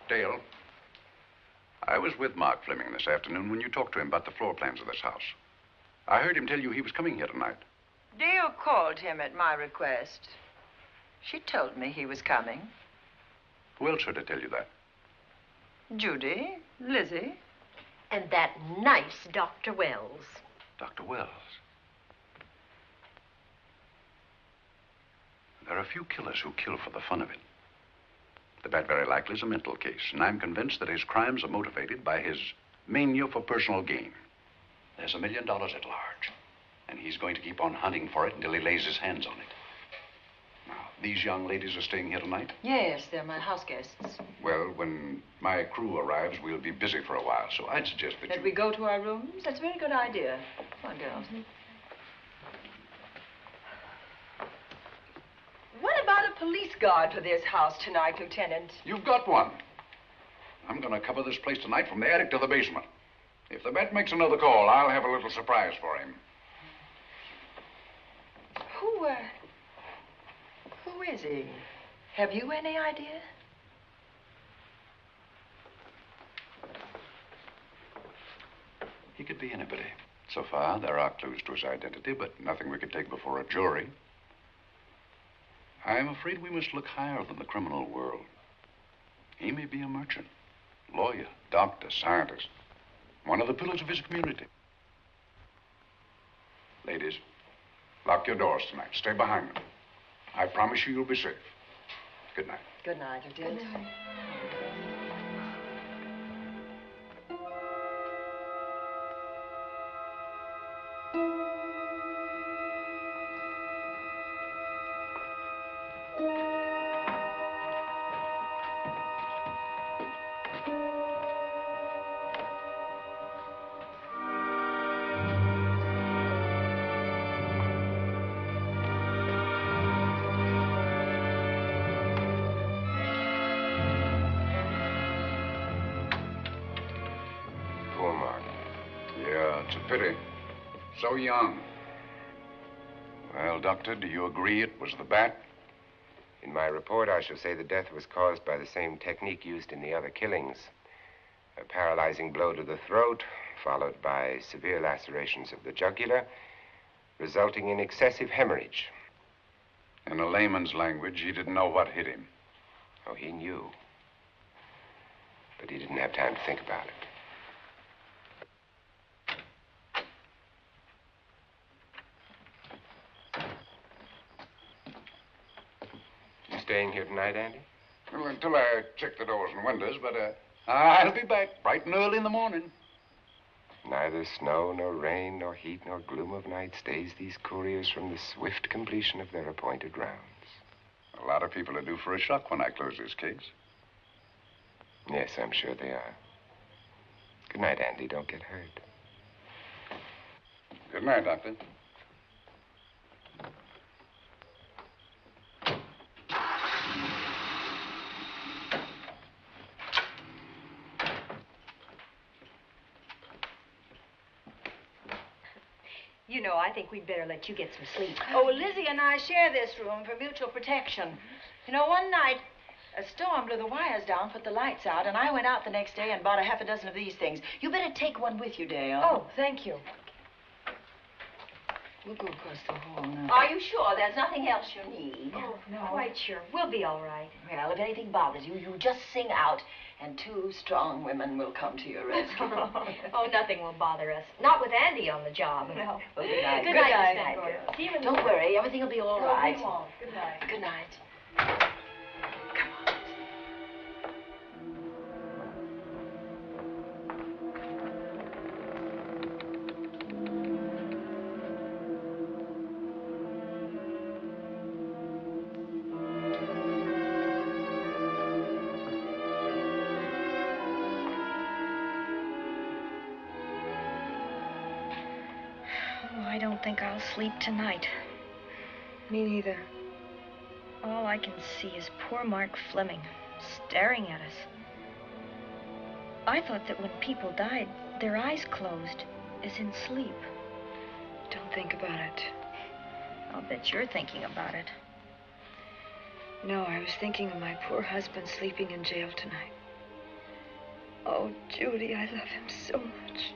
Dale, I was with Mark Fleming this afternoon when you talked to him about the floor plans of this house. I heard him tell you he was coming here tonight. Dale called him at my request. She told me he was coming. Who else heard her tell you that? Judy, Lizzie. And that nice Dr. Wells. Dr. Wells. There are few killers who kill for the fun of it. The Bat very likely is a mental case, and I'm convinced that his crimes are motivated by his mania for personal gain. There's $1 million at large, and he's going to keep on hunting for it until he lays his hands on it. Now, these young ladies are staying here tonight? Yes, they're my house guests. Well, when my crew arrives, we'll be busy for a while, so I'd suggest that That we go to our rooms? That's a very good idea. Come on, girls. What about a police guard for this house tonight, Lieutenant? You've got one. I'm going to cover this place tonight from the attic to the basement. If the Bat makes another call, I'll have a little surprise for him. Who is he? Have you any idea? He could be anybody. So far, there are clues to his identity, but nothing we could take before a jury. I'm afraid we must look higher than the criminal world. He may be a merchant, lawyer, doctor, scientist, one of the pillars of his community. Ladies, lock your doors tonight. Stay behind them. I promise you you'll be safe. Good night. Good night, Lieutenant. Good night. Pity. So young. Well, Doctor, do you agree it was the Bat? In my report, I shall say the death was caused by the same technique used in the other killings. A paralyzing blow to the throat, followed by severe lacerations of the jugular, resulting in excessive hemorrhage. In a layman's language, he didn't know what hit him. Oh, he knew. But he didn't have time to think about it. Staying here tonight, Andy? Well, until I check the doors and windows, but I'll be back bright and early in the morning. Neither snow, nor rain, nor heat, nor gloom of night stays these couriers from the swift completion of their appointed rounds. A lot of people are due for a shock when I close this case. Yes, I'm sure they are. Good night, Andy. Don't get hurt. Good night, Doctor. You know, I think we'd better let you get some sleep. Oh, Lizzie and I share this room for mutual protection. You know, one night, a storm blew the wires down, put the lights out, and I went out the next day and bought a half a dozen of these things. You better take one with you, Dale. Oh, thank you. We'll go across the hall now. Are you sure there's nothing else you need? Oh, no. Quite sure. We'll be all right. Well, if anything bothers you, you just sing out, and 2 strong women will come to your rescue. Oh, nothing will bother us. Not with Andy on the job. No. Well, good night. Good night, Miss Van Gordon. See you in the Don't worry, everything will be all right. We won't. Good night. Good night. I don't think I'll sleep tonight. Me neither. All I can see is poor Mark Fleming staring at us. I thought that when people died, their eyes closed, as in sleep. Don't think about it. I'll bet you're thinking about it. No, I was thinking of my poor husband sleeping in jail tonight. Oh, Judy, I love him so much.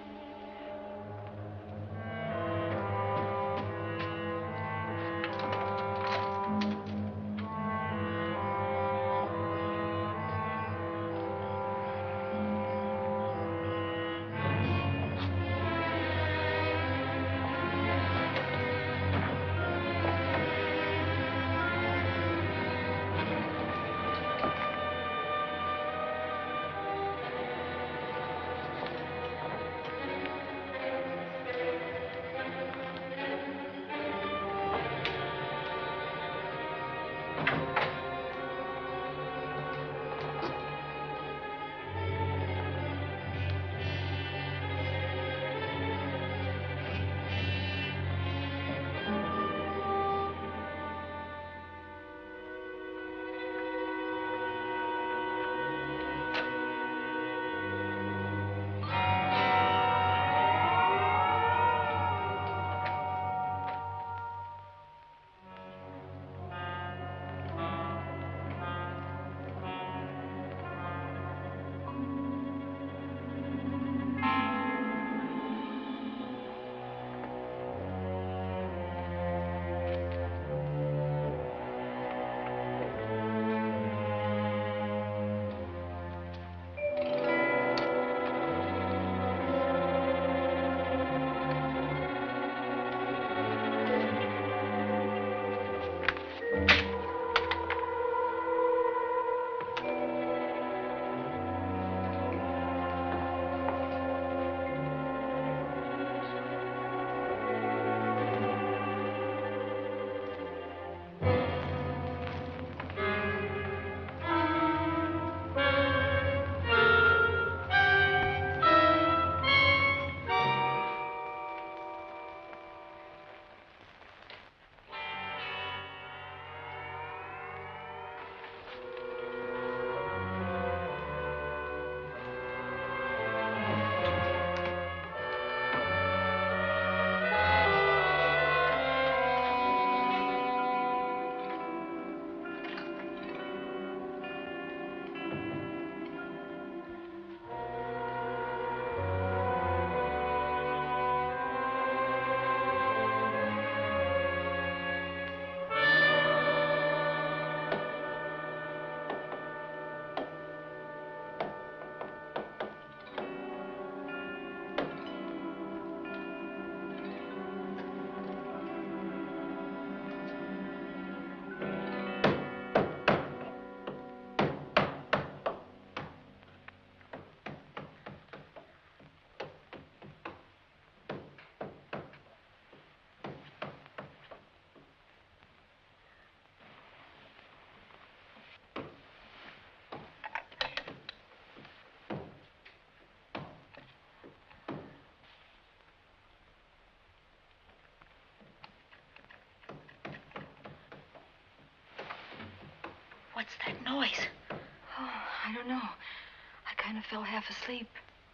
What's that noise? Oh, I don't know. I kind of fell half asleep.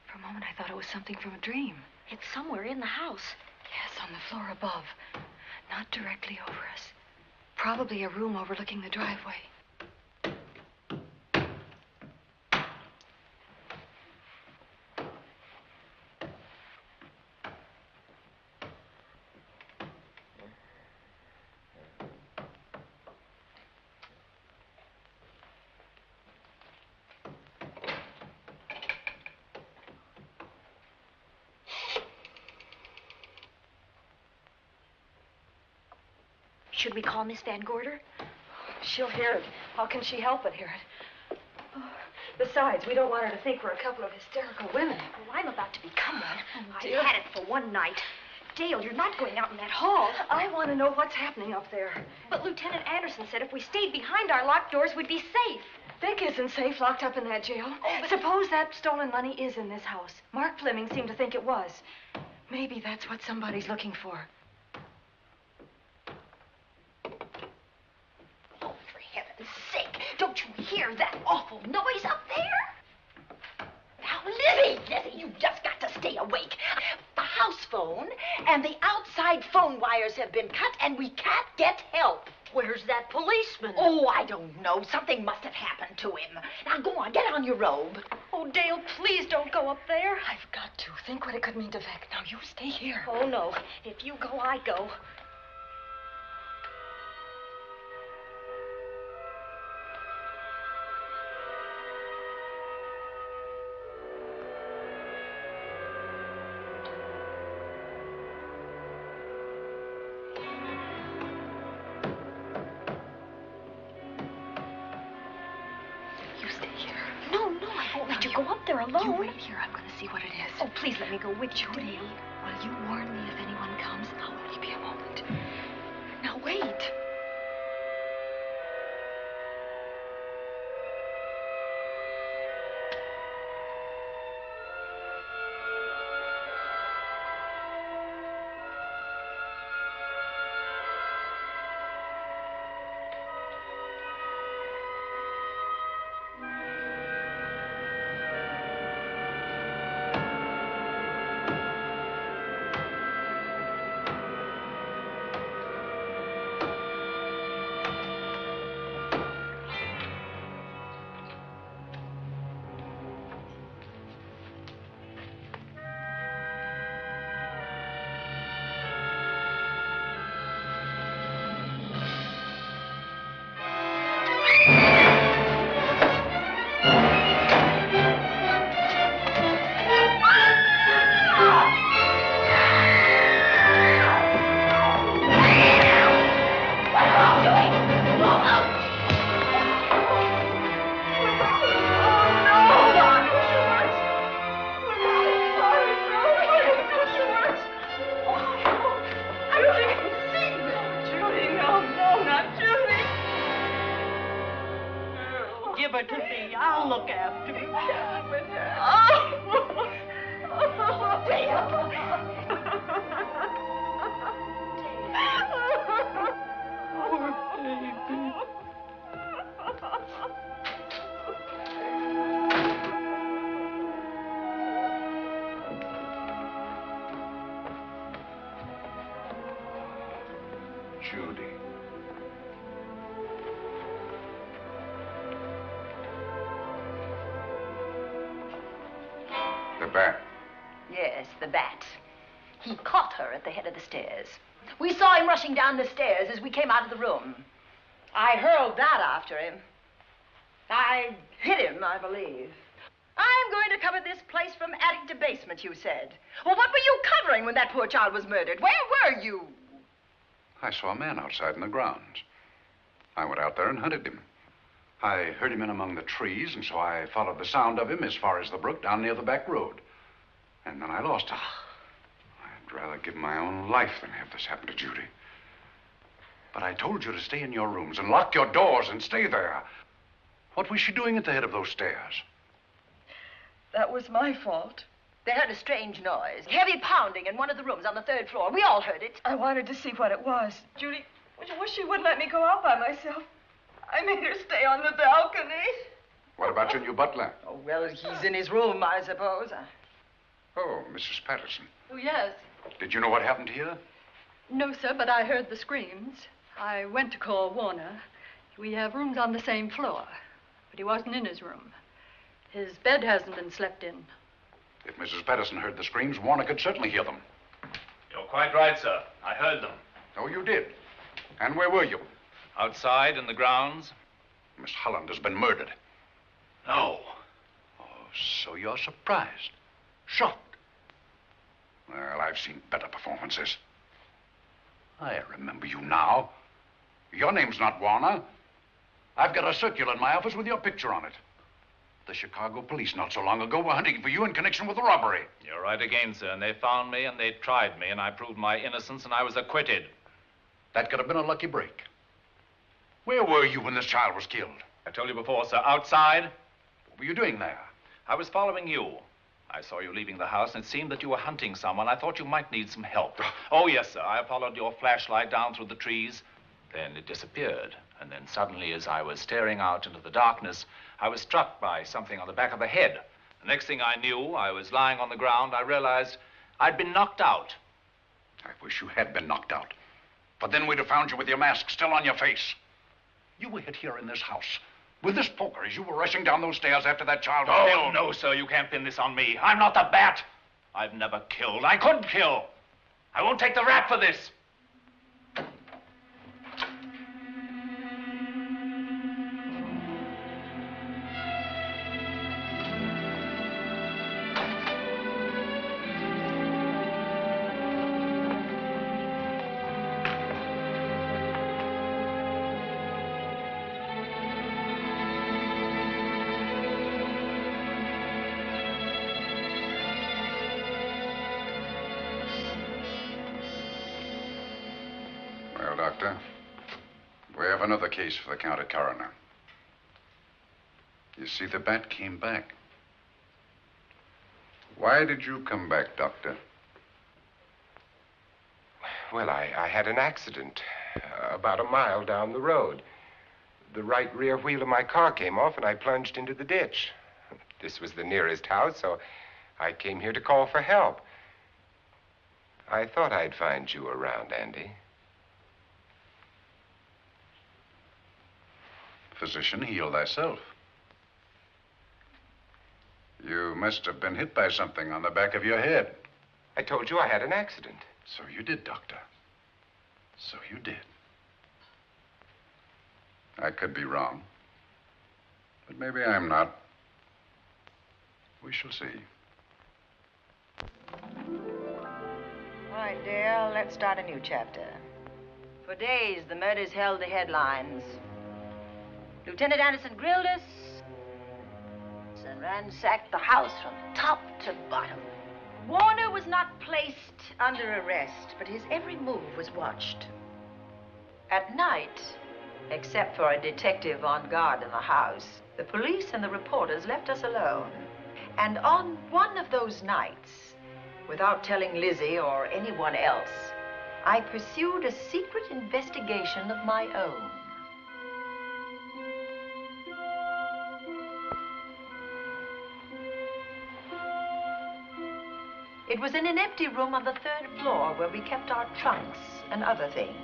For a moment, I thought it was something from a dream. It's somewhere in the house. Yes, on the floor above. Not directly over us. Probably a room overlooking the driveway. Should we call Miss Van Gorder? She'll hear it. How can she help but hear it? Oh, besides, we don't want her to think we're a couple of hysterical women. Well, I'm about to become one. dear. I had it for one night. Dale, you're not going out in that hall. I want to know what's happening up there. But Lieutenant Anderson said if we stayed behind our locked doors, we'd be safe. Vic isn't safe locked up in that jail. Oh, but... Suppose that stolen money is in this house. Mark Fleming seemed to think it was. Maybe that's what somebody's looking for. Oh, for heaven's sake, don't you hear that awful noise up there? Now, Lizzie, you've just got to stay awake. The house phone and the outside phone wires have been cut, and we can't get help. Where's that policeman? Oh, I don't know. Something must have happened to him. Now, go on, get on your robe. Oh, Dale, please don't go up there. I've got to. Think what it could mean to Vic. Now, you stay here. Oh, no. If you go, I go. Go up there alone. You wait here. I'm going to see what it is. Oh, please let me go with you, Judy, Dale. will you warn me if anyone comes? I'll only be a moment. Now, wait. Judy. The bat. Yes, the bat. He caught her at the head of the stairs. We saw him rushing down the stairs as we came out of the room. I hurled that after him. I hit him, I believe. I'm going to cover this place from attic to basement, you said. Well, what were you covering when that poor child was murdered? Where were you? I saw a man outside in the grounds. I went out there and hunted him. I heard him in among the trees, and so I followed the sound of him as far as the brook down near the back road. And then I lost him. I'd rather give my own life than have this happen to Judy. But I told you to stay in your rooms and lock your doors and stay there. What was she doing at the head of those stairs? That was my fault. They heard a strange noise. Heavy pounding in one of the rooms on the 3rd floor. We all heard it. I wanted to see what it was. Judy, wish she wouldn't let me go out by myself. I made her stay on the balcony. What about your new butler? Oh, well, he's in his room, I suppose. Oh, Mrs. Patterson. Oh, yes. Did you know what happened here? No, sir, but I heard the screams. I went to call Warner. We have rooms on the same floor, but he wasn't in his room. His bed hasn't been slept in. If Mrs. Patterson heard the screams, Warner could certainly hear them. You're quite right, sir. I heard them. Oh, you did? And where were you? Outside in the grounds. Miss Holland has been murdered. No. Oh, so you're surprised. Shocked. Well, I've seen better performances. I remember you now. Your name's not Warner. I've got a circular in my office with your picture on it. The Chicago police not so long ago were hunting for you in connection with the robbery. You're right again, sir. And they found me and they tried me and I proved my innocence and I was acquitted. That could have been a lucky break. Where were you when this child was killed? I told you before, sir. Outside. What were you doing there? I was following you. I saw you leaving the house, and it seemed that you were hunting someone. I thought you might need some help. Oh, yes, sir. I followed your flashlight down through the trees. Then it disappeared. And then suddenly, as I was staring out into the darkness, I was struck by something on the back of the head. The next thing I knew, I was lying on the ground. I realized I'd been knocked out. I wish you had been knocked out. But then we'd have found you with your mask still on your face. You were hid here in this house with this poker as you were rushing down those stairs after that child was killed. Oh, no, sir. You can't pin this on me. I'm not the Bat. I've never killed. I couldn't kill. I won't take the rap for this. Well, Doctor, we have another case for the county coroner. You see, the Bat came back. Why did you come back, Doctor? Well, I had an accident about a mile down the road. The right rear wheel of my car came off, and I plunged into the ditch. This was the nearest house, so I came here to call for help. I thought I'd find you around, Andy. Physician, heal thyself. You must have been hit by something on the back of your head. I told you I had an accident. So you did, Doctor. So you did. I could be wrong. But maybe I'm not. We shall see. All right, dear, let's start a new chapter. For days, the murders held the headlines. Lieutenant Anderson grilled us and ransacked the house from top to bottom. Warner was not placed under arrest, but his every move was watched. At night, except for a detective on guard in the house, the police and the reporters left us alone. And on one of those nights, without telling Lizzie or anyone else, I pursued a secret investigation of my own. It was in an empty room on the 3rd floor where we kept our trunks and other things.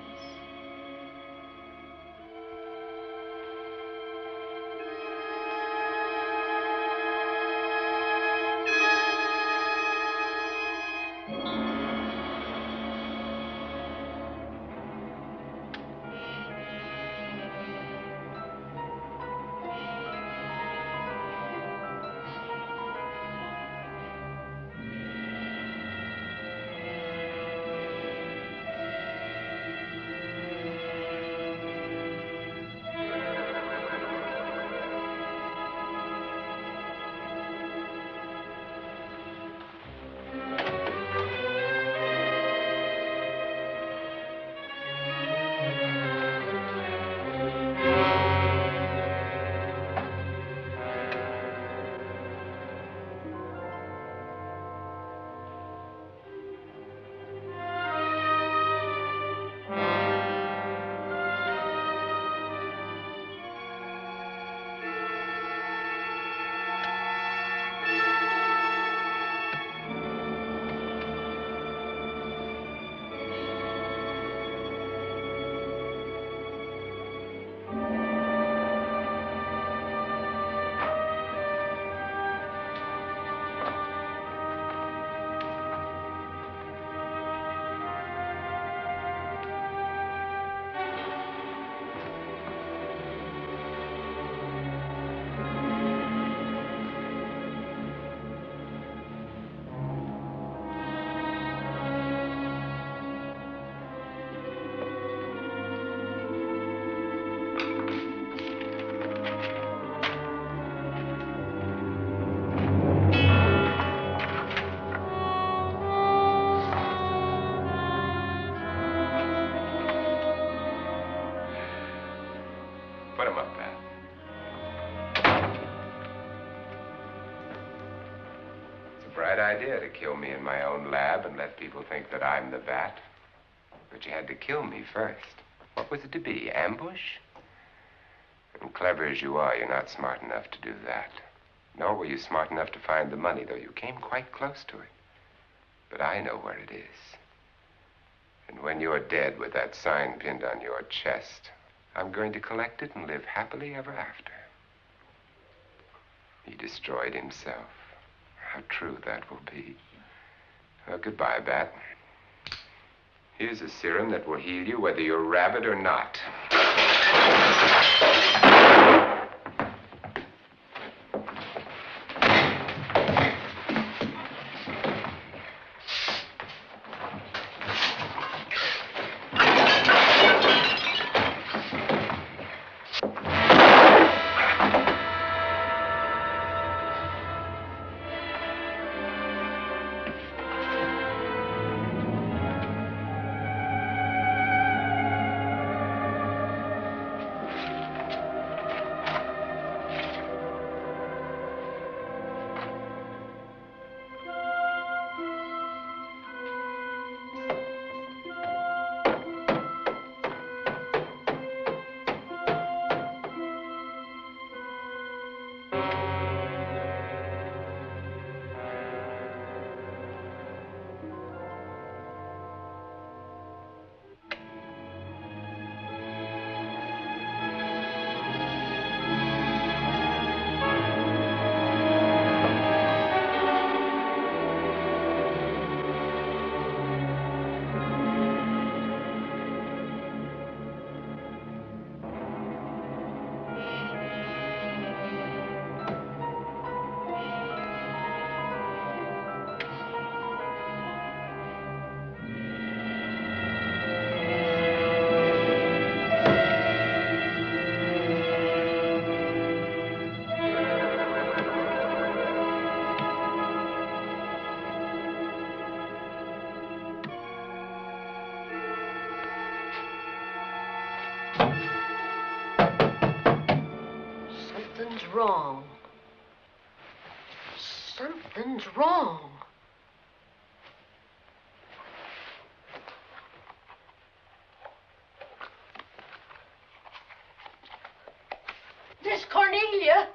bad idea to kill me in my own lab and let people think that I'm the Bat. But you had to kill me first. What was it to be, ambush? And clever as you are, you're not smart enough to do that. Nor were you smart enough to find the money, though you came quite close to it. But I know where it is. And when you're dead with that sign pinned on your chest, I'm going to collect it and live happily ever after. He destroyed himself. How true that will be. Well, goodbye, Bat. Here's a serum that will heal you whether you're rabid or not. Wrong. Something's wrong. Miss Cornelia.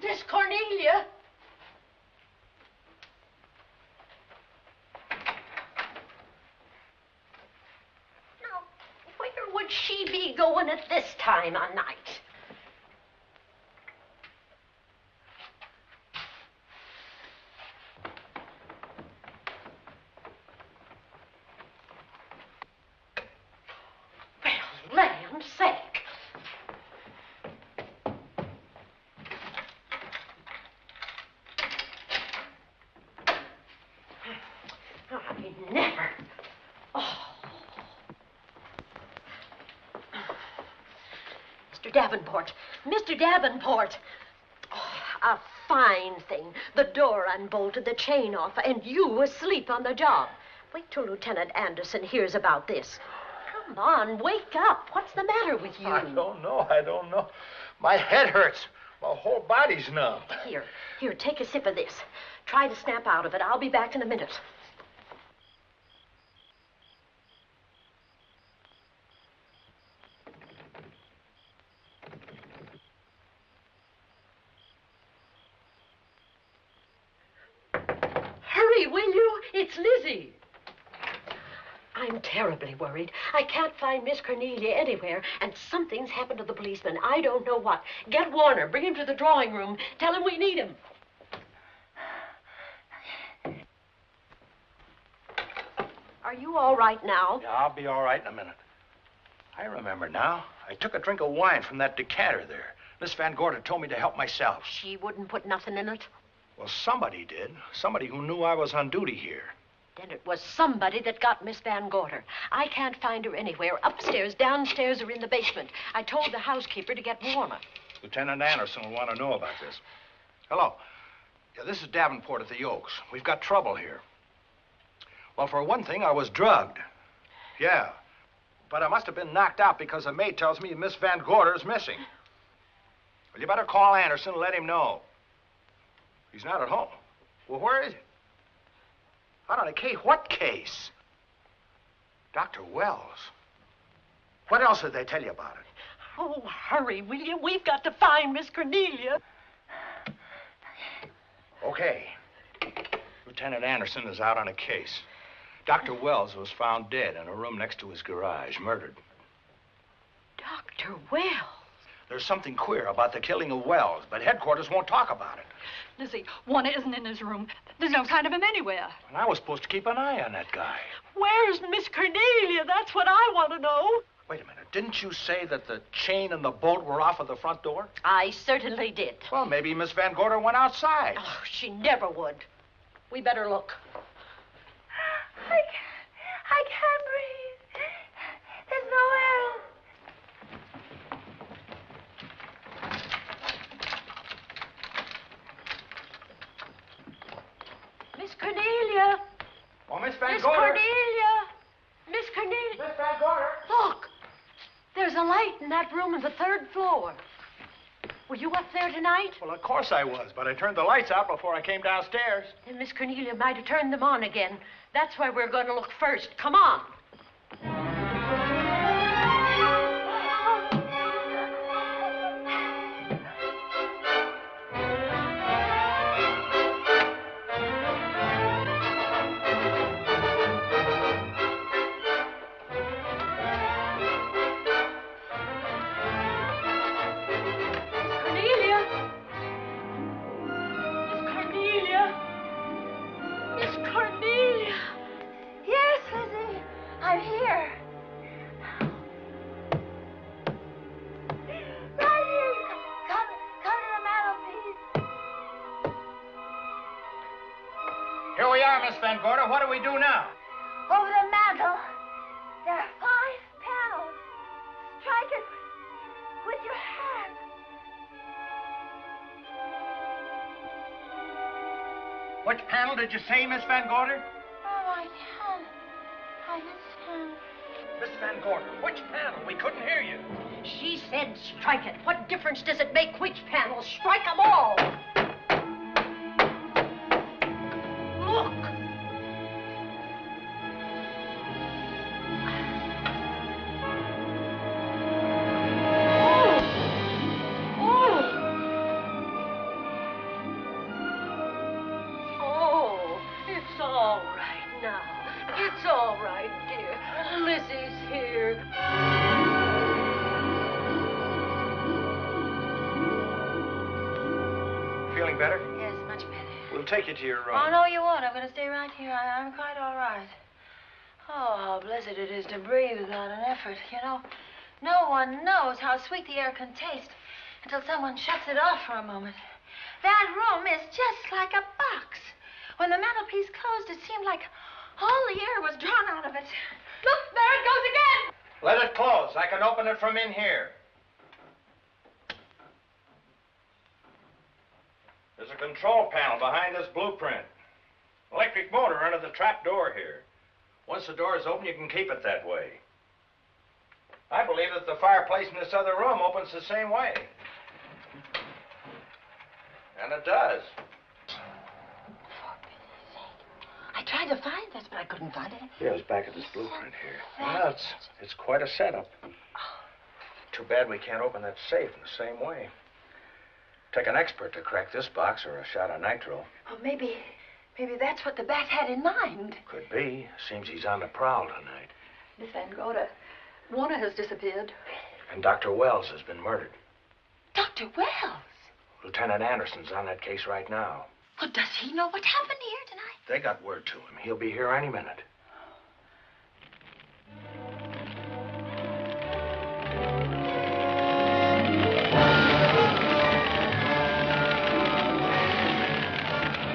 Miss Cornelia. Would she be going at this time of night? Well, land's sake. I never. Oh. Mr. Davenport. Mr. Davenport. Oh, a fine thing. The door unbolted, the chain off, and you asleep on the job. Wait till Lieutenant Anderson hears about this. Come on, wake up. What's the matter with you? I don't know. My head hurts. My whole body's numb. Here, take a sip of this. Try to snap out of it. I'll be back in a minute. Hurry, will you? It's Lizzie. I'm terribly worried. I can't find Miss Cornelia anywhere, and something's happened to the policeman. I don't know what. Get Warner. Bring him to the drawing room. Tell him we need him. Are you all right now? Yeah, I'll be all right in a minute. I remember now. I took a drink of wine from that decanter there. Miss Van Gorder told me to help myself. She wouldn't put nothing in it? Well, somebody did. Somebody who knew I was on duty here. Then it was somebody that got Miss Van Gorder. I can't find her anywhere. Upstairs, downstairs, or in the basement. I told the housekeeper to get Warner. Lieutenant Anderson will want to know about this. Hello. Yeah, this is Davenport at the Oaks. We've got trouble here. Well, for one thing, I was drugged. Yeah. But I must have been knocked out because the maid tells me Miss Van Gorder is missing. Well, you better call Anderson and let him know. He's not at home. Well, where is he? Out on a case? What case? Dr. Wells. What else did they tell you about it? Oh, hurry, will you? We've got to find Miss Cornelia. Okay. Lieutenant Anderson is out on a case. Dr. Wells was found dead in a room next to his garage, murdered. Dr. Wells? There's something queer about the killing of Wells, but headquarters won't talk about it. Lizzie, Warner isn't in his room. There's no sign of him anywhere. And I was supposed to keep an eye on that guy. Where's Miss Cornelia? That's what I want to know. Wait a minute. Didn't you say that the chain and the bolt were off of the front door? I certainly did. Well, maybe Miss Van Gorder went outside. Oh, she never would. We better look. I can't breathe. There's no air. Miss Cornelia. Oh, Miss Van Miss Gorder. Cornelia. Miss Cornelia. Miss Van Gorder. Look. There's a light in that room on the 3rd floor. Were you up there tonight? Well, of course I was, but I turned the lights out before I came downstairs. And Miss Cornelia might have turned them on again. That's why we're going to look first. Come on. Here we are, Miss Van Gorder. What do we do now? Over the mantel, there are 5 panels. Strike it with your hand. Which panel did you say, Miss Van Gorder? Oh, I can't. I just can't. Miss Van Gorder, which panel? We couldn't hear you. She said strike it. What difference does it make which panel? Strike them all. Look. Oh, it's all right now. It's all right, dear. Lizzie's here. Feeling better? Yes, much better. We'll take you to your room. Oh, no, you won't. I'm going to stay right here. I'm quite all right. Oh, how blessed it is to breathe without an effort. You know, no one knows how sweet the air can taste until someone shuts it off for a moment. That room is just like a box. When the mantelpiece closed, it seemed like all the air was drawn out of it. Look, there it goes again. Let it close. I can open it from in here. There's a control panel behind this blueprint. Electric motor under the trap door here. Once the door is open, you can keep it that way. I believe that the fireplace in this other room opens the same way. And it does. I tried to find this, but I couldn't find it. Yeah, it's back at this blueprint here. Well, it's quite a setup. Too bad we can't open that safe in the same way. Take an expert to crack this box or a shot of nitro. Well, maybe that's what the bat had in mind. Could be. Seems he's on the prowl tonight. Miss Van Gorder, Warner has disappeared. And Dr. Wells has been murdered. Dr. Wells? Lieutenant Anderson's on that case right now. Well, does he know what happened here tonight? They got word to him. He'll be here any minute.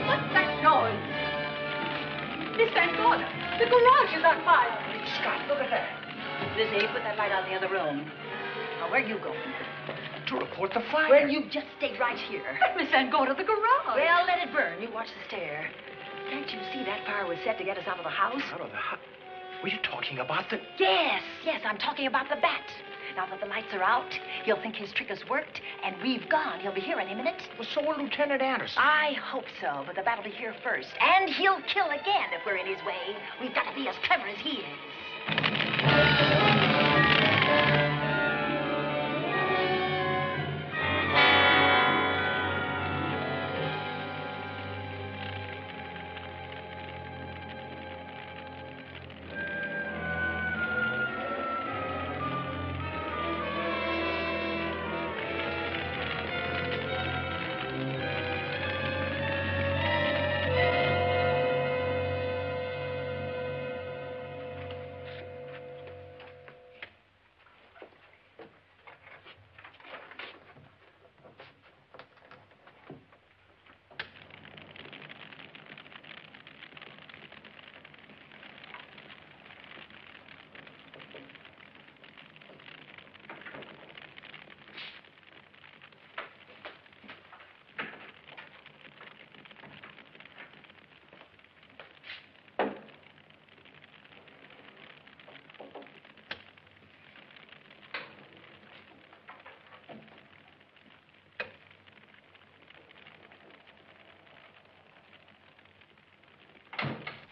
What's that noise? Miss Van Gorder, the garage is on fire. Scott, look at that. Lizzie, put that light out in the other room. Now, where are you going? To report the fire. Well, you just stay right here. But Miss Van Gorder, the garage. Well, let it burn. You watch the stair. Can't you see that fire was set to get us out of the house? Out of the house? Were you talking about the... Yes, I'm talking about the bat. Now that the lights are out, he'll think his trick has worked, and we've gone. He'll be here any minute. Well, so will Lieutenant Anderson. I hope so, but the bat will be here first. And he'll kill again if we're in his way. We've got to be as clever as he is.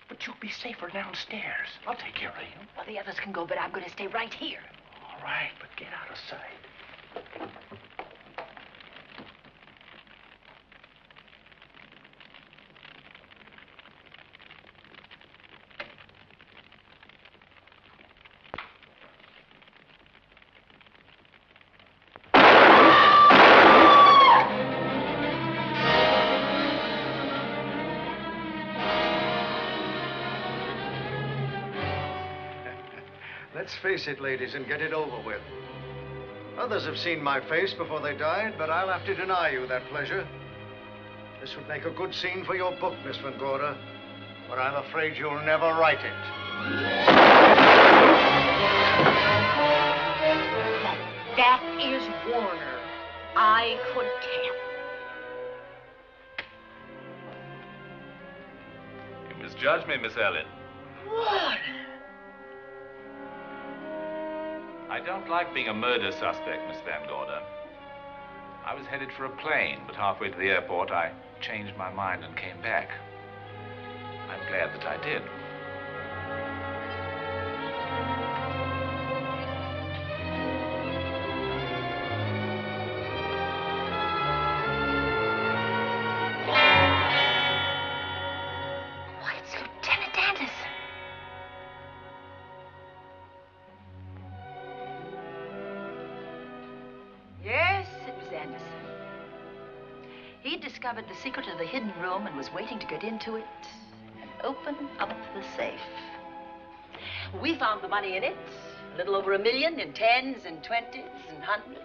But you'll be safer downstairs. I'll take care of you. Well, the others can go, but I'm going to stay right here. All right, but get out of sight. Let's face it, ladies, and get it over with. Others have seen my face before they died, but I'll have to deny you that pleasure. This would make a good scene for your book, Miss Van Gorder, but I'm afraid you'll never write it. That is Warner. I could tell. You misjudged me, Miss Ellen. Warner! I don't like being a murder suspect, Miss Van Gorder. I was headed for a plane, but halfway to the airport, I changed my mind and came back. I'm glad that I did. Why, it's Lieutenant Anderson. Yes, it was Anderson. He discovered the secret of the hidden room and was waiting to get into it and open up the safe. We found the money in it, a little over $1 million in 10s and 20s and 100s.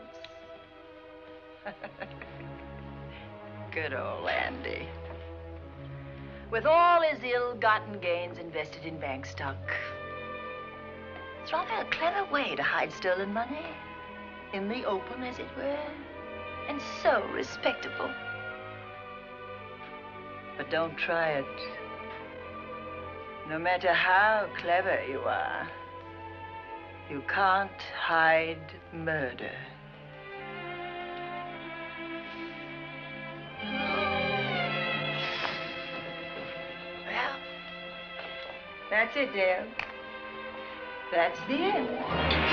Good old Andy. With all his ill-gotten gains invested in bank stock. It's rather a clever way to hide stolen money. In the open, as it were, and so respectable. But don't try it. No matter how clever you are, you can't hide murder. Well, that's it, Dale. That's the end.